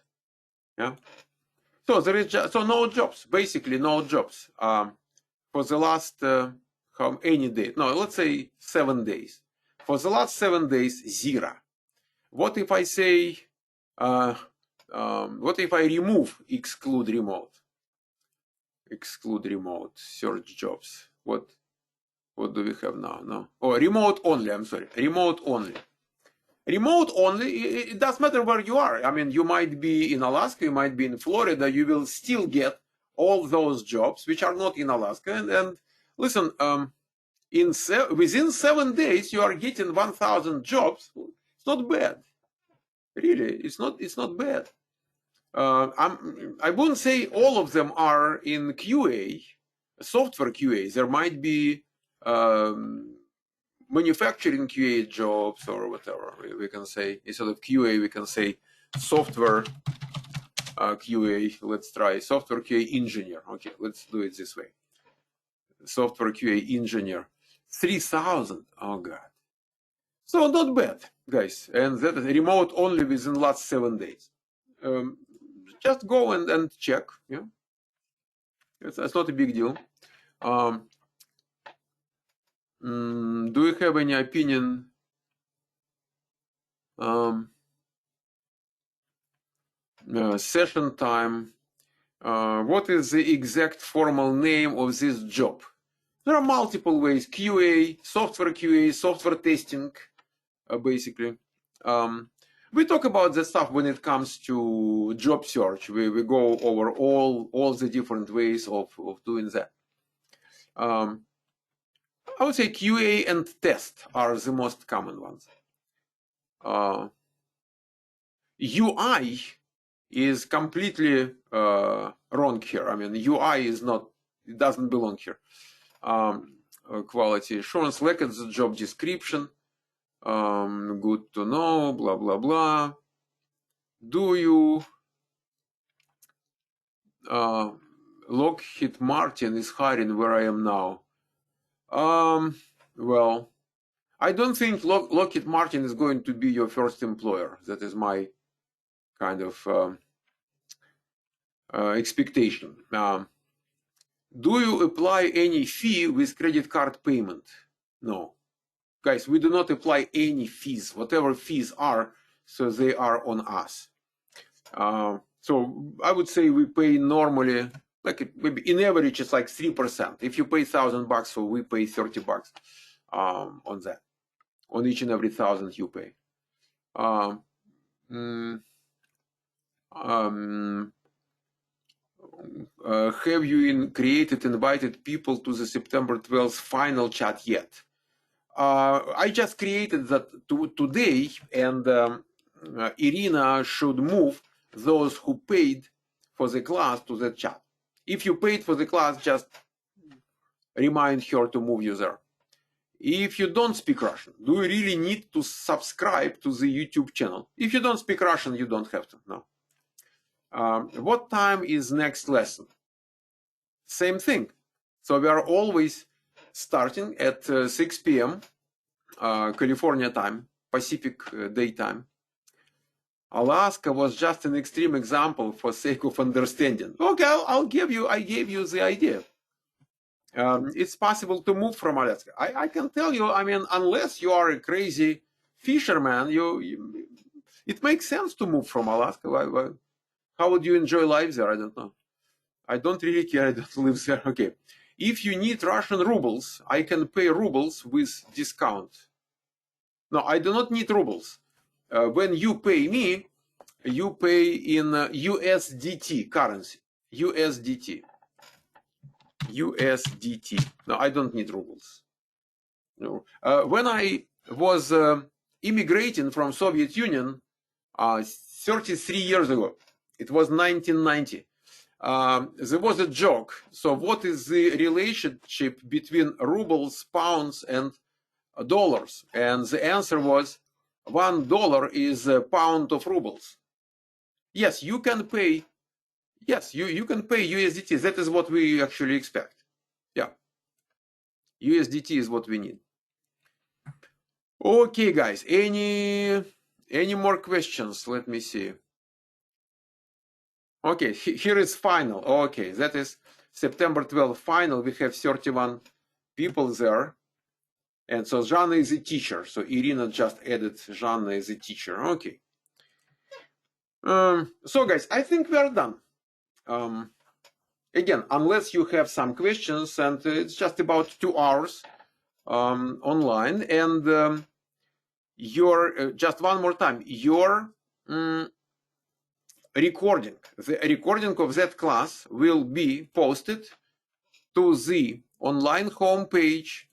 Yeah. So there is no jobs. Basically, no jobs for the last how any day? No, let's say 7 days. For the last 7 days, 0. What if I say? What if I remove exclude remote? Exclude remote, search jobs. What do we have now? No. Oh, remote only. I'm sorry. Remote only. Remote only, it doesn't matter where you are. I mean, you might be in Alaska, you might be in Florida, you will still get all those jobs which are not in Alaska. And listen, within 7 days, you are getting 1,000 jobs. It's not bad. Really, it's not bad. I wouldn't say all of them are in QA, software QA. There might be manufacturing QA jobs or whatever. We can say, instead of QA, we can say software QA. Let's try software QA engineer. Okay, let's do it this way. Software QA engineer. 3,000. Oh, God. So not bad, guys. And that is remote only within the last 7 days. Just go and check. Yeah, that's not a big deal. Do you have any opinion? Session time. What is the exact formal name of this job? There are multiple ways. QA, software testing, basically. We talk about that stuff when it comes to job search. We go over all the different ways of doing that. I would say QA and test are the most common ones. UI is completely wrong here. I mean, UI is not, it doesn't belong here. Quality assurance, look at the job description. Good to know, blah, blah, blah. Do you Lockheed Martin is hiring where I am now. Well, I don't think Lockheed Martin is going to be your first employer. That is my kind of expectation. Do you apply any fee with credit card payment? No. Guys, we do not apply any fees. Whatever fees are, so they are on us. So I would say we pay normally, like maybe in average, it's like 3%. If you pay $1,000, so we pay $30 on that, on each and every 1,000 you pay. Have you invited people to the September 12th final chat yet? I just created that today, and Irina should move those who paid for the class to the chat. If you paid for the class, just remind her to move you there. If you don't speak Russian, do you really need to subscribe to the YouTube channel? If you don't speak Russian, you don't have to, no. What time is next lesson? Same thing. So we are always starting at 6 p.m. California time, Pacific daytime. Alaska was just an extreme example for sake of understanding. Okay, I gave you the idea. It's possible to move from Alaska. I can tell you, I mean, unless you are a crazy fisherman, it makes sense to move from Alaska. How would you enjoy life there? I don't know. I don't really care. I don't live there. Okay. If you need Russian rubles, I can pay rubles with discount. No, I do not need rubles. When you pay me, you pay in USDT currency. USDT. USDT. No, I don't need rubles. No. When I was immigrating from Soviet Union 33 years ago, it was 1990. There was a joke. So what is the relationship between rubles, pounds, and dollars? And the answer was $1 is a pound of rubles. Yes, you can pay. Yes, you can pay USDT. That is what we actually expect. Yeah. USDT is what we need. Okay, guys. Any more questions? Let me see. Okay, here is final. Okay, that is September 12th final. We have 31 people there. And so Жанна is a teacher. So Irina just added Жанна is a teacher. Okay. So guys, I think we are done. Again, unless you have some questions, and it's just about 2 hours online. And just one more time, your recording, the recording of that class will be posted to the online homepage,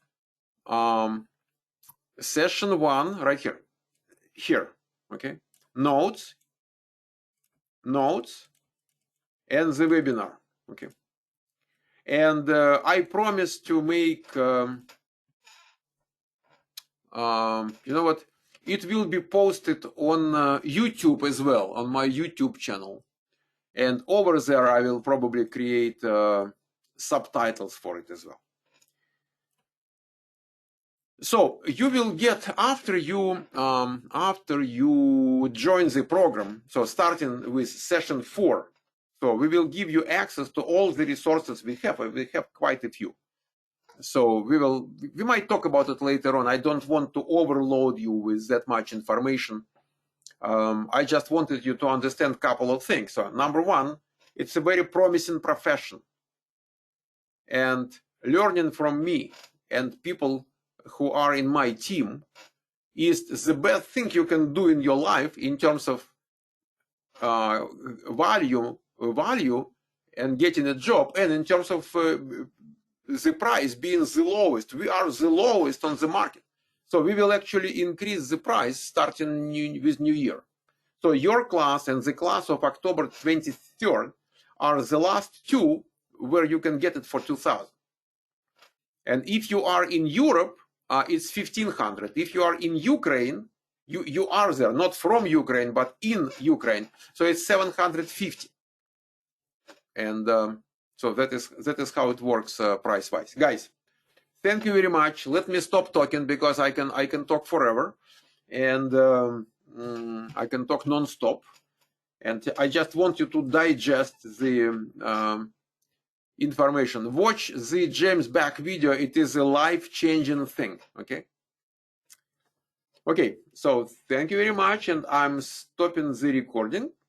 session 1, right here, okay, notes, and the webinar, okay. And I promise to make, you know what, it will be posted on YouTube as well, on my YouTube channel. And over there, I will probably create subtitles for it as well. So you will get, after you join the program, so starting with session 4, so we will give you access to all the resources we have. We have quite a few. So we might talk about it later on. I don't want to overload you with that much information. I just wanted you to understand a couple of things. So number one, it's a very promising profession. And learning from me and people who are in my team is the best thing you can do in your life in terms of value and getting a job, and in terms of the price being the lowest. We are the lowest on the market. So we will actually increase the price starting with New Year. So your class and the class of October 23rd are the last 2 where you can get it for 2,000. And if you are in Europe, it's 1,500. If you are in Ukraine, you are there, not from Ukraine, but in Ukraine. So it's 750. And So that is how it works price-wise. Guys, thank you very much. Let me stop talking because I can talk forever, and I can talk non-stop. And I just want you to digest the information. Watch the James Back video. It is a life-changing thing. Okay. Okay. So thank you very much, and I'm stopping the recording.